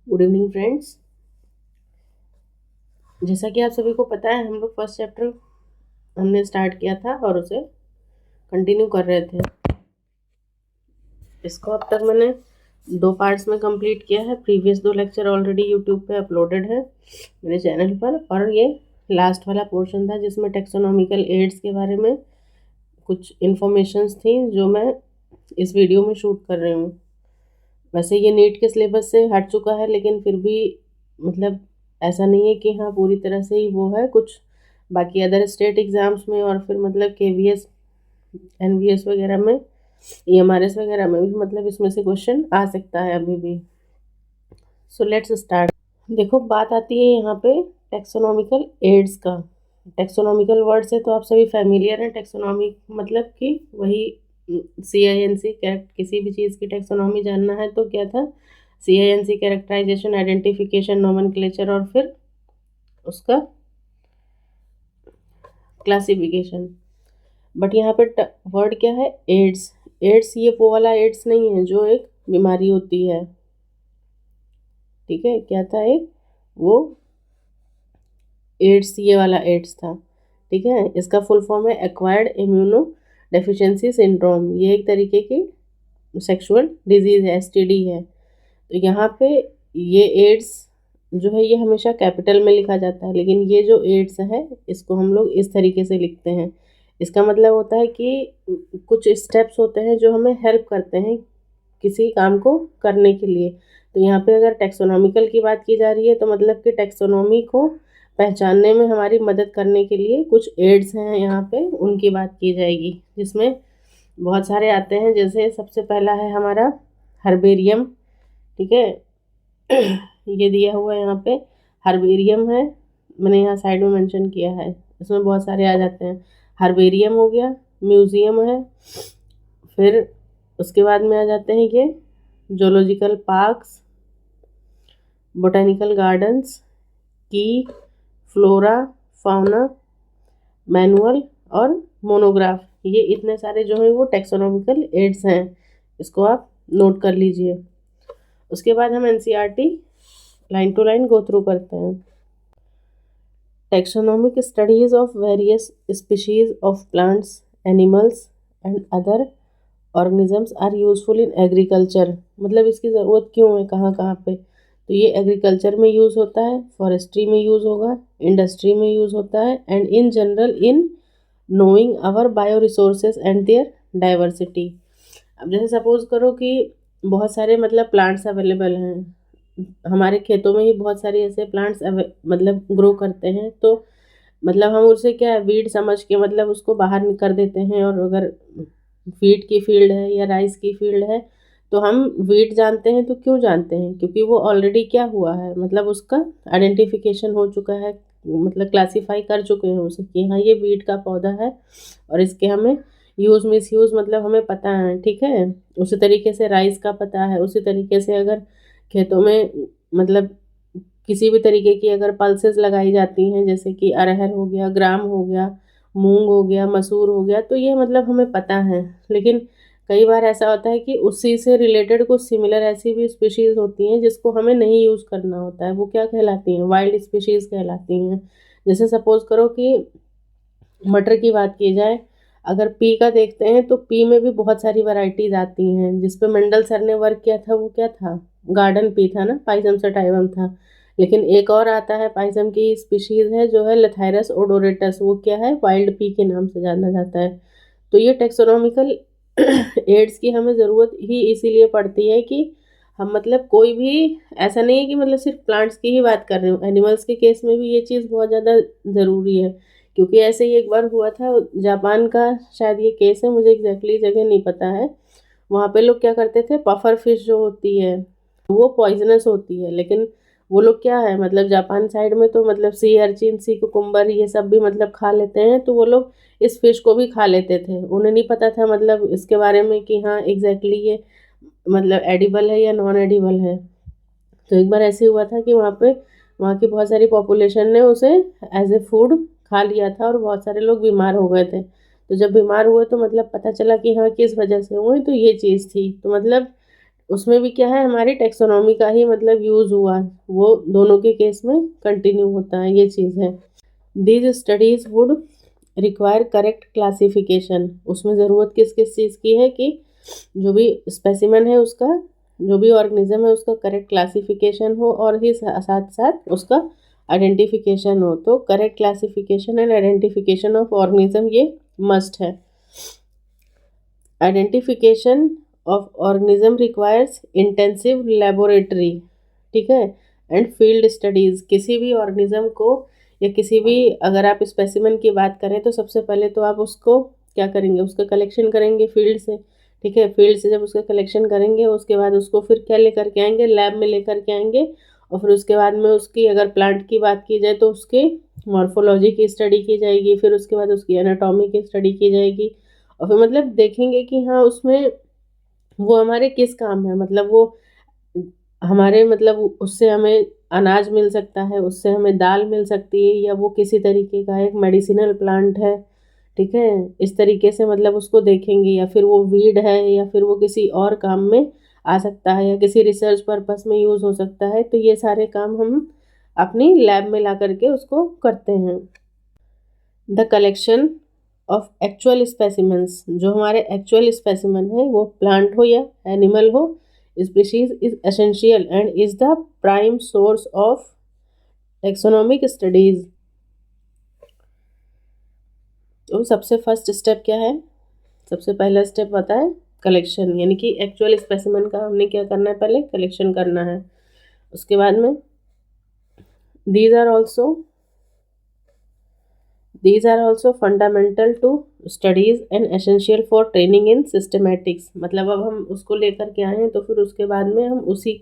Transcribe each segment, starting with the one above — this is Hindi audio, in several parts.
Good evening friends. जैसा कि आप सभी को पता है, हम लोग फर्स्ट चैप्टर हमने स्टार्ट किया था और उसे कंटिन्यू कर रहे थे। इसको अब तक मैंने 2 पार्ट्स में कंप्लीट किया है। प्रीवियस 2 लेक्चर ऑलरेडी यूट्यूब पे अपलोडेड है मेरे चैनल पर, और ये लास्ट वाला पोर्शन था जिसमें टेक्सोनॉमिकल एड्स के बारे में कुछ इन्फॉर्मेशंस थी जो मैं इस वीडियो में शूट कर रही हूँ। वैसे ये नीट के सिलेबस से हट चुका है, लेकिन फिर भी मतलब ऐसा नहीं है कि हाँ पूरी तरह से ही वो है। कुछ बाकी अदर स्टेट एग्ज़ाम्स में और फिर मतलब केवीएस एनवीएस वगैरह में, ईएमआरएस वगैरह में भी मतलब इसमें से क्वेश्चन आ सकता है अभी भी। So let's start. देखो, बात आती है यहाँ पे टेक्सोनॉमिकल एड्स का। टेक्सोनॉमिकल वर्ड से तो आप सभी फैमिलियर हैं। टेक्सोनॉमी मतलब कि वही CINC, किसी भी चीज़ की टेक्सोनॉमी जानना है तो क्या था, CINC कैरेक्टराइजेशन, आइडेंटिफिकेशन, नोमेनक्लेचर और फिर उसका क्लासिफिकेशन। बट यहाँ पे वर्ड क्या है, एड्स। एड्स ये वो वाला एड्स नहीं है जो एक बीमारी होती है, ठीक है। क्या था, एक वो एड्स, ये वाला एड्स था, ठीक है। इसका फुल फॉर्म है एक्वायर्ड इम्यूनो डेफिशिएंसी सिंड्रोम। ये एक तरीके की सेक्सुअल डिजीज़ है, STD है। तो यहाँ पे ये एड्स जो है ये हमेशा कैपिटल में लिखा जाता है, लेकिन ये जो एड्स है इसको हम लोग इस तरीके से लिखते हैं। इसका मतलब होता है कि कुछ स्टेप्स होते हैं जो हमें हेल्प करते हैं किसी काम को करने के लिए। तो यहाँ पे अगर टेक्सोनॉमिकल की बात की जा रही है तो मतलब कि टेक्सोनॉमी को पहचानने में हमारी मदद करने के लिए कुछ एड्स हैं यहाँ पे, उनकी बात की जाएगी, जिसमें बहुत सारे आते हैं। जैसे सबसे पहला है हमारा हर्बेरियम, ठीक है। ये दिया हुआ है यहाँ पे, हर्बेरियम है, मैंने यहाँ साइड में मेंशन किया है। इसमें बहुत सारे आ जाते हैं। हर्बेरियम हो गया, म्यूज़ियम है, फिर उसके बाद में आ जाते हैं ये जोलॉजिकल पार्क्स, बोटानिकल गार्डन्स, की, फ्लोरा, फाउना, मैनुअल और मोनोग्राफ। ये इतने सारे जो हैं वो टेक्सोनॉमिकल एड्स हैं, इसको आप नोट कर लीजिए। उसके बाद हम NCERT line to line go through करते हैं। Taxonomic studies of various species of plants, animals and other organisms are useful in agriculture. मतलब इसकी ज़रूरत क्यों है, कहाँ कहाँ पे, तो ये एग्रीकल्चर में यूज़ होता है, फॉरेस्ट्री में यूज़ होगा, इंडस्ट्री में यूज़ होता है, and in general in knowing our bio resources and their diversity. अब जैसे सपोज़ करो कि बहुत सारे मतलब प्लांट्स अवेलेबल हैं हमारे खेतों में ही, बहुत सारे ऐसे प्लांट्स मतलब ग्रो करते हैं। तो मतलब हम उसे क्या है, वीड समझ के मतलब उसको बाहर कर देते हैं। और अगर वीट की फील्ड है या राइस की फील्ड है तो हम वीट जानते हैं। तो क्यों जानते हैं, क्योंकि वो ऑलरेडी क्या हुआ है, मतलब उसका आइडेंटिफिकेशन हो चुका है, मतलब क्लासीफाई कर चुके हैं उसे कि हाँ ये वीट का पौधा है और इसके हमें यूज़ मिस यूज़ मतलब हमें पता है, ठीक है। उसी तरीके से राइस का पता है। उसी तरीके से अगर खेतों में मतलब किसी भी तरीके की अगर पल्सेस लगाई जाती हैं, जैसे कि अरहर हो गया, ग्राम हो गया, मूंग हो गया, मसूर हो गया, तो ये मतलब हमें पता है। लेकिन कई बार ऐसा होता है कि उसी से रिलेटेड कुछ सिमिलर ऐसी भी स्पीशीज़ होती हैं जिसको हमें नहीं यूज़ करना होता है। वो क्या कहलाती हैं, वाइल्ड स्पीशीज़ कहलाती हैं। जैसे सपोज़ करो कि मटर की बात की जाए, अगर पी का देखते हैं तो पी में भी बहुत सारी वैरायटीज़ आती हैं। जिस पे मेंडल सर ने वर्क किया था वो क्या था, गार्डन पी था ना, पाइजम सटाइवम था। लेकिन एक और आता है पाइजम की स्पीशीज़ है जो है लेथाइरस ओडोरेटस, वो क्या है, वाइल्ड पी के नाम से जाना जाता है। तो ये टेक्सोनॉमिकल एड्स की हमें ज़रूरत ही इसीलिए पड़ती है कि हम मतलब कोई भी ऐसा नहीं है कि मतलब सिर्फ प्लांट्स की ही बात कर रहे हो, एनिमल्स के केस में भी ये चीज़ बहुत ज़्यादा ज़रूरी है। क्योंकि ऐसे ही एक बार हुआ था, जापान का शायद ये केस है, मुझे एग्जैक्टली जगह नहीं पता है। वहाँ पे लोग क्या करते थे, पफर फिश जो होती है वो पॉइजनस होती है, लेकिन वो लोग क्या है, मतलब जापान साइड में तो मतलब सी अर्चिन, सी कुकुम्बर ये सब भी मतलब खा लेते हैं। तो वो लोग इस फिश को भी खा लेते थे। उन्हें नहीं पता था मतलब इसके बारे में कि हाँ एग्जैक्टली ये मतलब एडिबल है या नॉन एडिबल है। तो एक बार ऐसे हुआ था कि वहाँ की बहुत सारी पॉपुलेशन ने उसे एज ए फूड खा लिया था और बहुत सारे लोग बीमार हो गए थे। तो जब बीमार हुए तो मतलब पता चला कि हाँ किस वजह से हुए, तो ये चीज़ थी। तो मतलब उसमें भी क्या है, हमारी टेक्सोनॉमी का ही मतलब यूज़ हुआ, वो दोनों के केस में कंटिन्यू होता है, ये चीज़ है। These studies would require correct classification, उसमें ज़रूरत किस किस चीज़ की है कि जो भी स्पेसिमेन है उसका, जो भी ऑर्गेनिज्म है उसका करेक्ट क्लासिफिकेशन हो और ही साथ साथ उसका आइडेंटिफिकेशन हो। तो correct classification and identification of organism ये मस्ट है। Identification of organism requires intensive laboratory, ठीक है, एंड फील्ड स्टडीज़। किसी भी ऑर्गेनिज्म को या किसी भी, अगर आप स्पेसिमेन की बात करें तो सबसे पहले तो आप उसको क्या करेंगे, उसका कलेक्शन करेंगे फील्ड से, ठीक है। फील्ड से जब उसका कलेक्शन करेंगे उसके बाद उसको फिर क्या लेकर के आएंगे, लैब में लेकर के आएंगे। और फिर उसके बाद में उसकी, अगर प्लांट की बात की जाए तो उसके मॉर्फोलॉजी की स्टडी की जाएगी, फिर उसके बाद उसकी एनाटॉमी की स्टडी की जाएगी। और फिर मतलब देखेंगे कि हाँ उसमें वो हमारे किस काम है, मतलब वो हमारे मतलब उससे हमें अनाज मिल सकता है, उससे हमें दाल मिल सकती है, या वो किसी तरीके का एक मेडिसिनल प्लांट है, ठीक है। इस तरीके से मतलब उसको देखेंगे, या फिर वो वीड है, या फिर वो किसी और काम में आ सकता है, या किसी रिसर्च पर्पस में यूज़ हो सकता है। तो ये सारे काम हम अपनी लैब में ला करके उसको करते हैं। The collection of actual specimens, जो हमारे एक्चुअल स्पेसिमेन है वो प्लांट हो या एनिमल हो, species is essential and is the prime source of taxonomic studies. तो सबसे फर्स्ट स्टेप क्या है, सबसे पहला स्टेप आता है कलेक्शन, यानी कि एक्चुअल स्पेसिमेन का हमने क्या करना है, पहले कलेक्शन करना है। उसके बाद में these are also These are also fundamental to studies and essential for training in systematics। मतलब अब हम उसको लेकर के आए हैं तो फिर उसके बाद में हम उसी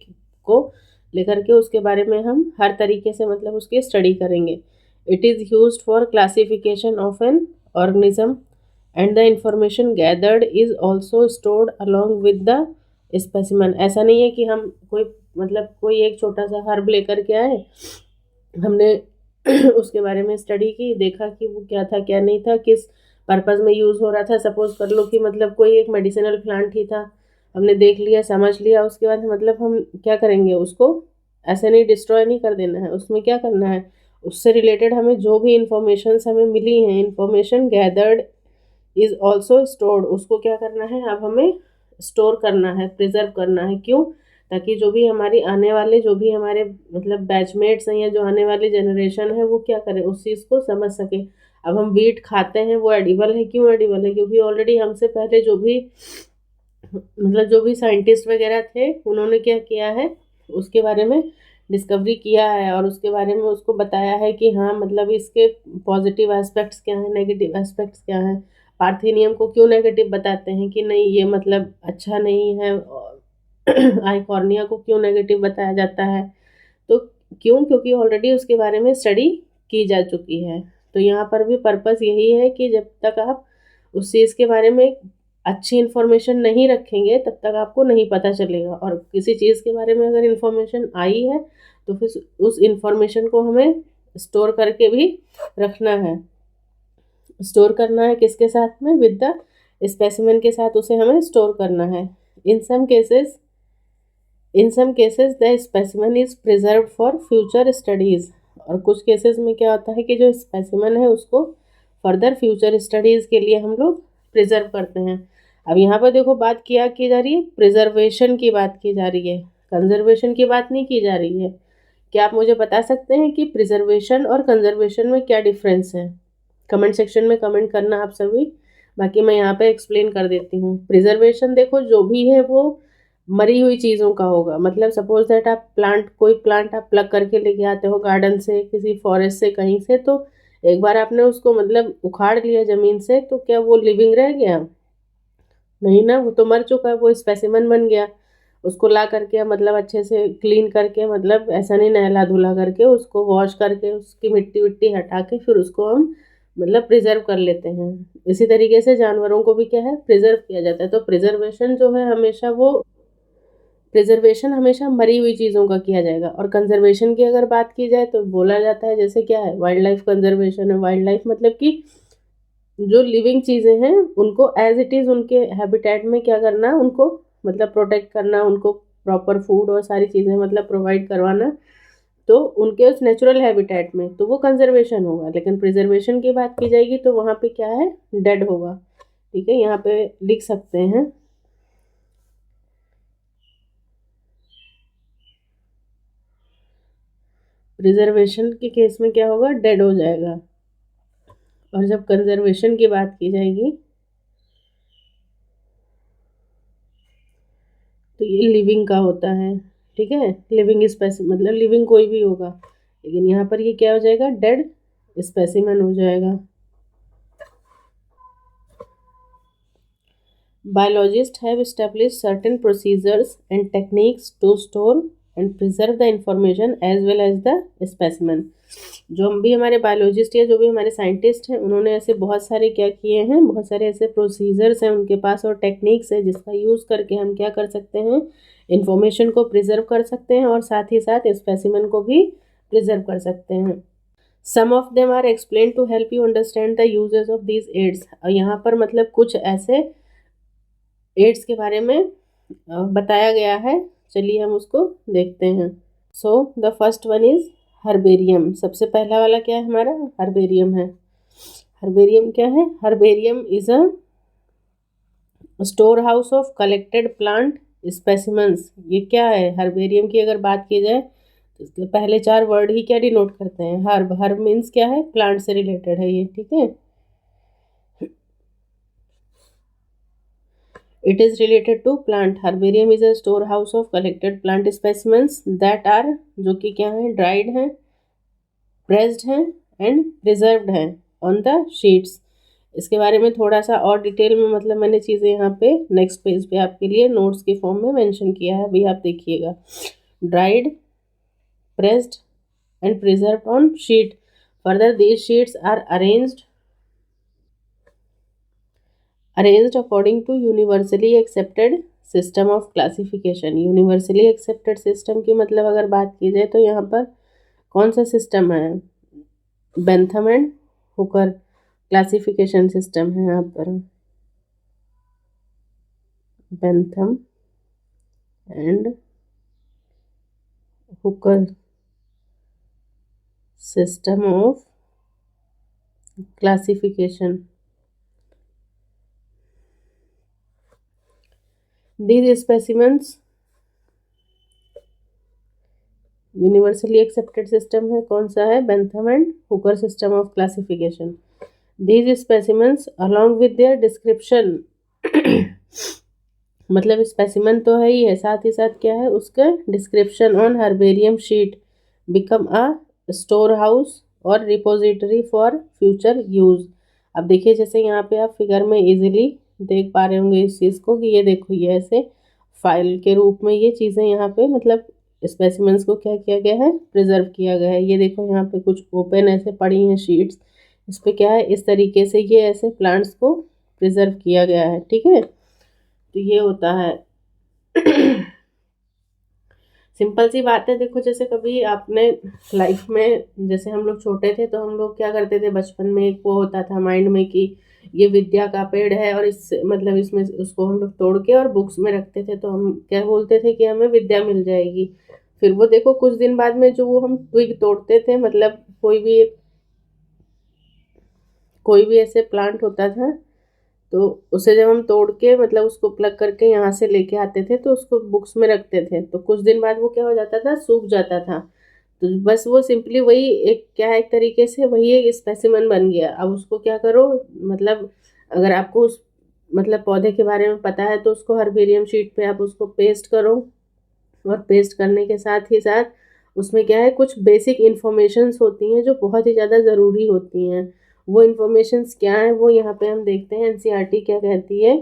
को लेकर के उसके बारे में हम हर तरीके से मतलब उसकी स्टडी करेंगे। It is used for classification of an organism and the information gathered is also stored along with the specimen. ऐसा नहीं है कि हम कोई मतलब कोई एक छोटा सा हर्ब लेकर के आए, हमने उसके बारे में स्टडी की, देखा कि वो क्या था क्या नहीं था, किस पर्पज़ में यूज़ हो रहा था। सपोज़ कर लो कि मतलब कोई एक मेडिसिनल प्लांट ही था, हमने देख लिया समझ लिया, उसके बाद मतलब हम क्या करेंगे, उसको ऐसे नहीं डिस्ट्रॉय नहीं कर देना है। उसमें क्या करना है, उससे रिलेटेड हमें जो भी इंफॉर्मेशंस हमें मिली हैं, information gathered is also stored, उसको क्या करना है, अब हमें स्टोर करना है, प्रिजर्व करना है। क्यों, ताकि जो भी हमारी आने वाले, जो भी हमारे मतलब बैचमेट्स हैं या जो आने वाली जनरेशन है वो क्या करें, उस चीज़ को समझ सके। अब हम वीट खाते हैं, वो एडिबल है, क्यों एडिबल है, क्योंकि ऑलरेडी हमसे पहले जो भी मतलब जो भी साइंटिस्ट वगैरह थे उन्होंने क्या किया है, उसके बारे में डिस्कवरी किया है और उसके बारे में उसको बताया है कि हाँ मतलब इसके पॉजिटिव एस्पेक्ट्स क्या हैं, नेगेटिव एस्पेक्ट्स क्या हैं। पार्थेनियम को क्यों नेगेटिव बताते हैं कि नहीं ये मतलब अच्छा नहीं है, आइकॉर्निया को क्यों नेगेटिव बताया जाता है, तो क्यों, क्योंकि ऑलरेडी उसके बारे में स्टडी की जा चुकी है। तो यहाँ पर भी पर्पस यही है कि जब तक आप उस चीज़ के बारे में अच्छी इन्फॉर्मेशन नहीं रखेंगे तब तक आपको नहीं पता चलेगा। और किसी चीज़ के बारे में अगर इन्फॉर्मेशन आई है तो फिर उस इन्फॉर्मेशन को हमें स्टोर करके भी रखना है। स्टोर करना है किसके साथ में, विद द स्पेसिमेन के साथ उसे हमें स्टोर करना है। In some cases the specimen is preserve for future studies. और कुछ केसेस में क्या होता है कि जो स्पेसिमेन है उसको फर्दर फ्यूचर स्टडीज़ के लिए हम लोग प्रिजर्व करते हैं। अब यहाँ पर देखो बात क्या की जा रही है, प्रिजर्वेशन की बात की जा रही है, कंजर्वेशन की बात नहीं की जा रही है। क्या आप मुझे बता सकते हैं कि प्रिजर्वेशन और कंजर्वेशन में क्या डिफरेंस है? कमेंट सेक्शन में कमेंट करना आप सभी, बाकी मैं यहाँ पे एक्सप्लेन कर देती हूँ। प्रिजर्वेशन देखो जो भी है वो मरी हुई चीज़ों का होगा, मतलब सपोज दैट आप कोई प्लांट आप प्लग करके लेके आते हो गार्डन से, किसी फॉरेस्ट से, कहीं से, तो एक बार आपने उसको मतलब उखाड़ लिया ज़मीन से तो क्या वो लिविंग रह गया? नहीं ना, वो तो मर चुका है, वो स्पेसिमन बन गया। उसको ला करके मतलब अच्छे से क्लीन करके, मतलब ऐसा नहीं नहला धुला करके, उसको वॉश करके उसकी मिट्टी विट्टी हटा के फिर उसको हम मतलब प्रिजर्व कर लेते हैं। इसी तरीके से जानवरों को भी क्या है, प्रिजर्व किया जाता है। तो प्रिजर्वेशन हमेशा मरी हुई चीज़ों का किया जाएगा। और कंजर्वेशन की अगर बात की जाए तो बोला जाता है जैसे क्या है, वाइल्ड लाइफ कंजर्वेशन है। वाइल्ड लाइफ मतलब कि जो लिविंग चीज़ें हैं उनको एज इट इज़ उनके हैबिटेट में क्या करना, उनको मतलब प्रोटेक्ट करना, उनको प्रॉपर फूड और सारी चीज़ें मतलब प्रोवाइड करवाना, तो उनके उस नेचुरल हैबिटेट में, तो वो कंजर्वेशन होगा। लेकिन प्रिजर्वेशन की बात की जाएगी तो वहाँ पे क्या है, डेड होगा। ठीक है, यहाँ पे लिख सकते हैं प्रिजर्वेशन के केस में क्या होगा, डेड हो जाएगा। और जब कंजर्वेशन की बात की जाएगी तो ये लिविंग का होता है। ठीक है, लिविंग स्पेसिम मतलब लिविंग कोई भी होगा, लेकिन यहाँ पर ये क्या हो जाएगा, डेड स्पेसिमन हो जाएगा। Biologists have established certain procedures and techniques to store and preserve the information as well as the specimen. जो हम भी हमारे बायोलॉजिस्ट या जो भी हमारे साइंटिस्ट हैं, उन्होंने ऐसे बहुत सारे क्या किए हैं, बहुत सारे ऐसे प्रोसीजर्स हैं उनके पास और टेक्निक्स है जिसका यूज़ करके हम क्या कर सकते हैं, इंफॉर्मेशन को प्रिजर्व कर सकते हैं और साथ ही साथ स्पेसिमन को भी प्रिजर्व कर सकते हैं। Some of them are explain to help you understand the uses of these aids. यहाँ पर मतलब कुछ ऐसे एड्स के बारे में बताया गया है, चलिए हम उसको देखते हैं। So the first one is herbarium. सबसे पहला वाला क्या है हमारा, हर्बेरियम है। हर्बेरियम क्या है, herbarium is a store house of collected plant specimens. ये क्या है, हर्बेरियम की अगर बात की जाए तो इसके पहले चार वर्ड ही क्या डिनोट करते हैं, हर्ब। हर्ब मीन्स क्या है, प्लांट से रिलेटेड है ये। ठीक है, it is related to plant. herbarium is a storehouse of collected plant specimens that are, जो कि क्या है, dried हैं, pressed हैं and preserved हैं on the sheets। इसके बारे में थोड़ा सा और डिटेल में मतलब मैंने चीज़ें यहाँ पे नेक्स्ट पेज पे आपके लिए नोट्स के फॉर्म में मेंशन किया है, अभी आप देखिएगा। Dried, pressed and preserved on sheet. Further, these sheets are arranged according to universally accepted system of classification। universally accepted system की मतलब अगर बात की जाए तो यहाँ पर कौन सा सिस्टम है, Bentham and Hooker classification system है। यहाँ पर Bentham and Hooker system of classification. These specimens universally accepted system है, कौन सा है, Bentham and Hooker system of classification. These specimens along with their description मतलब स्पेसिमन तो है ही है, साथ ही साथ क्या है, उसका description on herbarium sheet become a store house और रिपोजिटरी फॉर फ्यूचर यूज। अब देखिए जैसे यहाँ पे आप फिगर में इजीली देख पा रहे होंगे इस चीज़ को कि ये देखो, ये ऐसे फाइल के रूप में ये चीज़ें यहाँ पे मतलब स्पेसिमेंस को क्या किया गया है, प्रिजर्व किया गया है। ये देखो यहाँ पे कुछ ओपन ऐसे पड़ी हैं शीट्स, इस पे क्या है, इस तरीके से ये ऐसे प्लांट्स को प्रिजर्व किया गया है। ठीक है, तो ये होता है। सिंपल सी बात है, देखो जैसे कभी आपने लाइफ में, जैसे हम लोग छोटे थे तो हम लोग क्या करते थे बचपन में, एक वो होता था माइंड में कि ये विद्या का पेड़ है और इस मतलब इसमें उसको हम लोग तोड़ के और बुक्स में रखते थे, तो हम क्या बोलते थे कि हमें विद्या मिल जाएगी। फिर वो देखो कुछ दिन बाद में जो वो हम ट्विग तोड़ते थे, मतलब कोई भी ऐसे प्लांट होता था, तो उसे जब हम तोड़ के मतलब उसको प्लग करके यहाँ से लेके आते थे तो उसको बुक्स में रखते थे, तो कुछ दिन बाद वो क्या हो जाता था, सूख जाता था। तो बस वो सिंपली वही एक क्या है, एक तरीके से वही एक स्पेसिमन बन गया। अब उसको क्या करो, मतलब अगर आपको उस मतलब पौधे के बारे में पता है तो उसको हर्बेरियम शीट पे आप उसको पेस्ट करो, और पेस्ट करने के साथ ही साथ उसमें क्या है, कुछ बेसिक इन्फॉर्मेशंस होती हैं जो बहुत ही ज़्यादा ज़रूरी होती हैं। वो इन्फॉर्मेशंस क्या है, वो यहाँ पे हम देखते हैं। एनसीईआरटी क्या कहती है,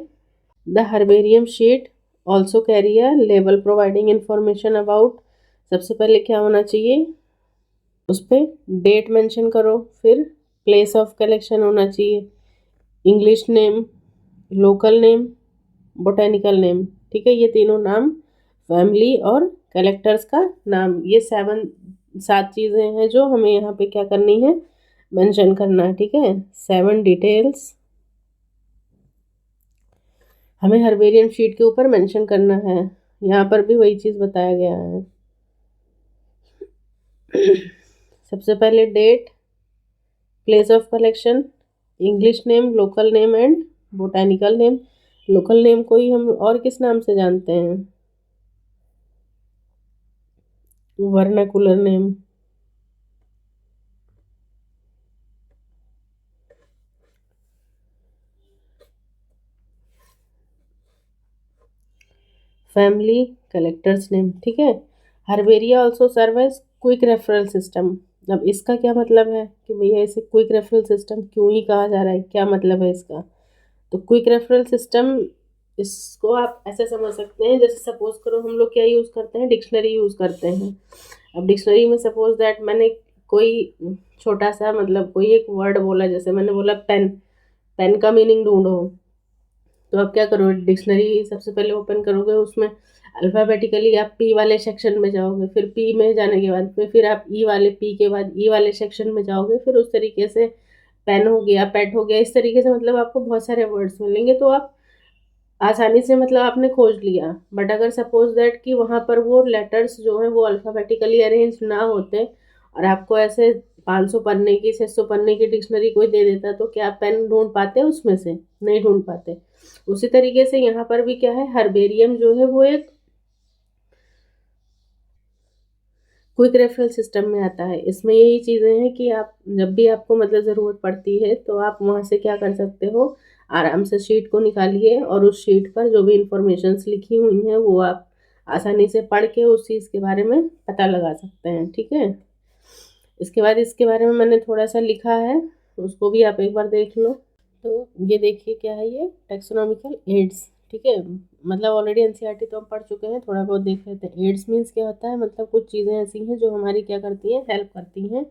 the herbarium sheet also carry a label providing information about. सबसे पहले क्या होना चाहिए, उस पर डेट मेंशन करो, फिर प्लेस ऑफ कलेक्शन होना चाहिए, English name, local name, botanical name. ठीक है, ये तीनों नाम, फैमिली और कलेक्टर्स का नाम, ये 7 चीज़ें हैं जो हमें यहाँ पे क्या करनी है, मेंशन करना है। ठीक है, 7 डिटेल्स हमें हर्बेरियम शीट के ऊपर मेंशन करना है। यहाँ पर भी वही चीज़ बताया गया है। सबसे पहले date, place of collection, English name, local name and botanical name. Local name को ही हम और किस नाम से जानते हैं? Vernacular name. Family, collector's name. ठीक है। Herbaria also serve as quick referral system. अब इसका क्या मतलब है कि भैया इसे क्विक रेफरल सिस्टम क्यों ही कहा जा रहा है, क्या मतलब है इसका? तो क्विक रेफरल सिस्टम, इसको आप ऐसे समझ सकते हैं, जैसे सपोज करो हम लोग क्या यूज़ करते हैं, डिक्शनरी यूज़ करते हैं। अब डिक्शनरी में सपोज दैट मैंने कोई छोटा सा मतलब कोई एक वर्ड बोला, जैसे मैंने बोला पेन, पेन का मीनिंग ढूंढो। तो आप क्या करोगे, डिक्शनरी सबसे पहले ओपन करोगे, उसमें अल्फ़ाबेटिकली आप पी वाले सेक्शन में जाओगे, फिर पी में जाने के बाद फिर आप ई वाले, पी के बाद ई वाले सेक्शन में जाओगे, फिर उस तरीके से पेन हो गया, पेट हो गया, इस तरीके से मतलब आपको बहुत सारे वर्ड्स मिलेंगे, तो आप आसानी से मतलब आपने खोज लिया। बट अगर सपोज दैट कि वहाँ पर वो लेटर्स जो हैं वो अल्फ़ाबेटिकली अरेंज ना होते और आपको ऐसे 500 पन्ने की, 600 पन्ने की डिक्शनरी कोई दे देता, तो क्या आप पेन ढूंढ पाते उसमें से? नहीं ढूंढ पाते। उसी तरीके से यहाँ पर भी क्या है, हर्बेरियम जो है वो एक क्विक रेफरल सिस्टम में आता है। इसमें यही चीज़ें हैं कि आप जब भी आपको मतलब ज़रूरत पड़ती है तो आप वहाँ से क्या कर सकते हो, आराम से शीट को निकालिए और उस शीट पर जो भी इंफॉर्मेशंस लिखी हुई हैं वो आप आसानी से पढ़ के उस चीज़ के बारे में पता लगा सकते हैं। ठीक है। इसके बाद इसके बारे में मैंने थोड़ा सा लिखा है, उसको भी आप एक बार देख लो। तो ये देखिए क्या है, ये टेक्सोनॉमिकल एड्स। ठीक है। मतलब ऑलरेडी एनसीईआरटी तो हम पढ़ चुके हैं, थोड़ा बहुत देख लेते हैं। एड्स मीन्स क्या होता है, मतलब कुछ चीज़ें ऐसी हैं जो हमारी क्या करती हैं, हेल्प करती हैं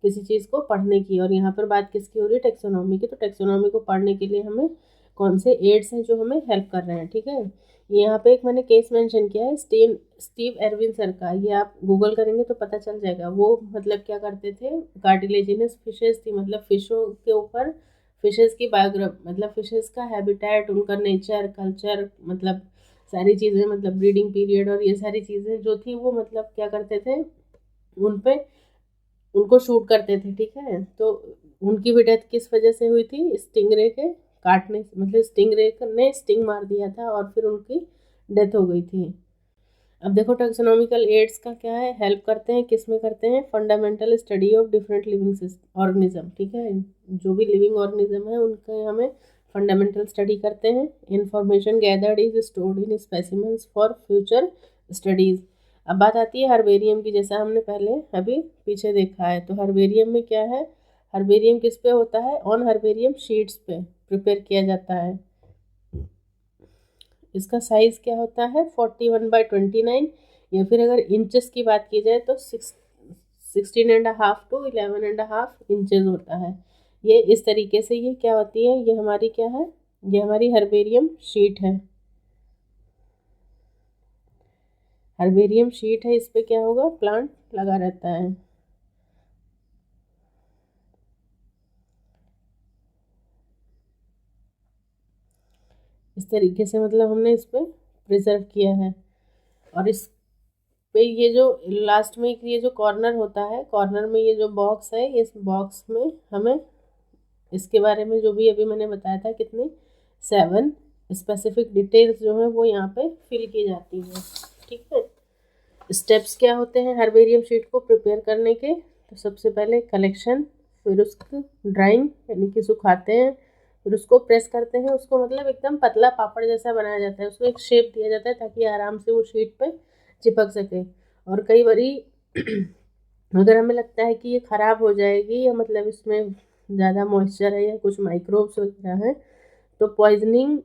किसी चीज़ को पढ़ने की। और यहाँ पर बात किसकी हो रही है, टेक्सोनॉमी की। तो टेक्सोनॉमी को पढ़ने के लिए हमें कौन से एड्स हैं जो हमें हेल्प कर रहे हैं। ठीक है। यहाँ पे एक मैंने केस मेंशन किया है स्टीव एरविन सर का, ये आप गूगल करेंगे तो पता चल जाएगा। वो मतलब क्या करते थे, कार्टिलेजिनस फिशेज थी, मतलब फिशों के ऊपर फिशेस की बायोग्राफ, मतलब फिशेस का हैबिटेट, उनका नेचर, कल्चर, मतलब सारी चीज़ें, मतलब ब्रीडिंग पीरियड और ये सारी चीज़ें जो थी वो मतलब क्या करते थे, उन पे उनको शूट करते थे। ठीक है। तो उनकी भी डेथ किस वजह से हुई थी, स्टिंगरे के काटने से, मतलब स्टिंगरे ने स्टिंग मार दिया था और फिर उनकी डेथ हो गई थी। अब देखो टैक्सोनॉमिकल एड्स का क्या है, हेल्प करते हैं, किस में करते हैं, fundamental study of different living organism. ठीक है। जो भी लिविंग ऑर्गेनिज्म है उनका हमें फंडामेंटल स्टडी करते हैं। Information gathered is stored in specimens for future studies. अब बात आती है हर्बेरियम की, जैसा हमने पहले अभी पीछे देखा है। तो हर्बेरियम में क्या है, हर्बेरियम किस पे होता है, ऑन हर्बेरियम शीट्स पे प्रिपेयर किया जाता है। इसका साइज़ क्या होता है, 41/29, या फिर अगर इंचेस की बात की जाए तो 16.5 to 11.5 इंचेस होता है। ये इस तरीके से ये क्या होती है, ये हमारी क्या है, ये हमारी हर्बेरियम शीट है। हर्बेरियम शीट है, इस पे क्या होगा, प्लांट लगा रहता है। इस तरीके से मतलब हमने इस पे प्रिजर्व किया है। और इस पे ये जो लास्ट में ये जो कॉर्नर होता है, कॉर्नर में ये जो बॉक्स है, इस बॉक्स में हमें इसके बारे में जो भी अभी मैंने बताया था, कितनी 7 स्पेसिफिक डिटेल्स जो है वो यहाँ पे फिल की जाती हैं। ठीक है। स्टेप्स क्या होते हैं हर्बेरियम शीट को प्रिपेयर करने के, तो सबसे पहले कलेक्शन, फिर उसकी ड्राइंग यानी कि सुखाते हैं, फिर उसको प्रेस करते हैं, उसको मतलब एकदम पतला पापड़ जैसा बनाया जाता है, उसको एक शेप दिया जाता है ताकि आराम से वो शीट पे चिपक सके। और कई बारी अगर हमें लगता है कि ये ख़राब हो जाएगी या मतलब इसमें ज़्यादा मॉइस्चर है या कुछ माइक्रोब्स वगैरह हैं, तो पॉइजनिंग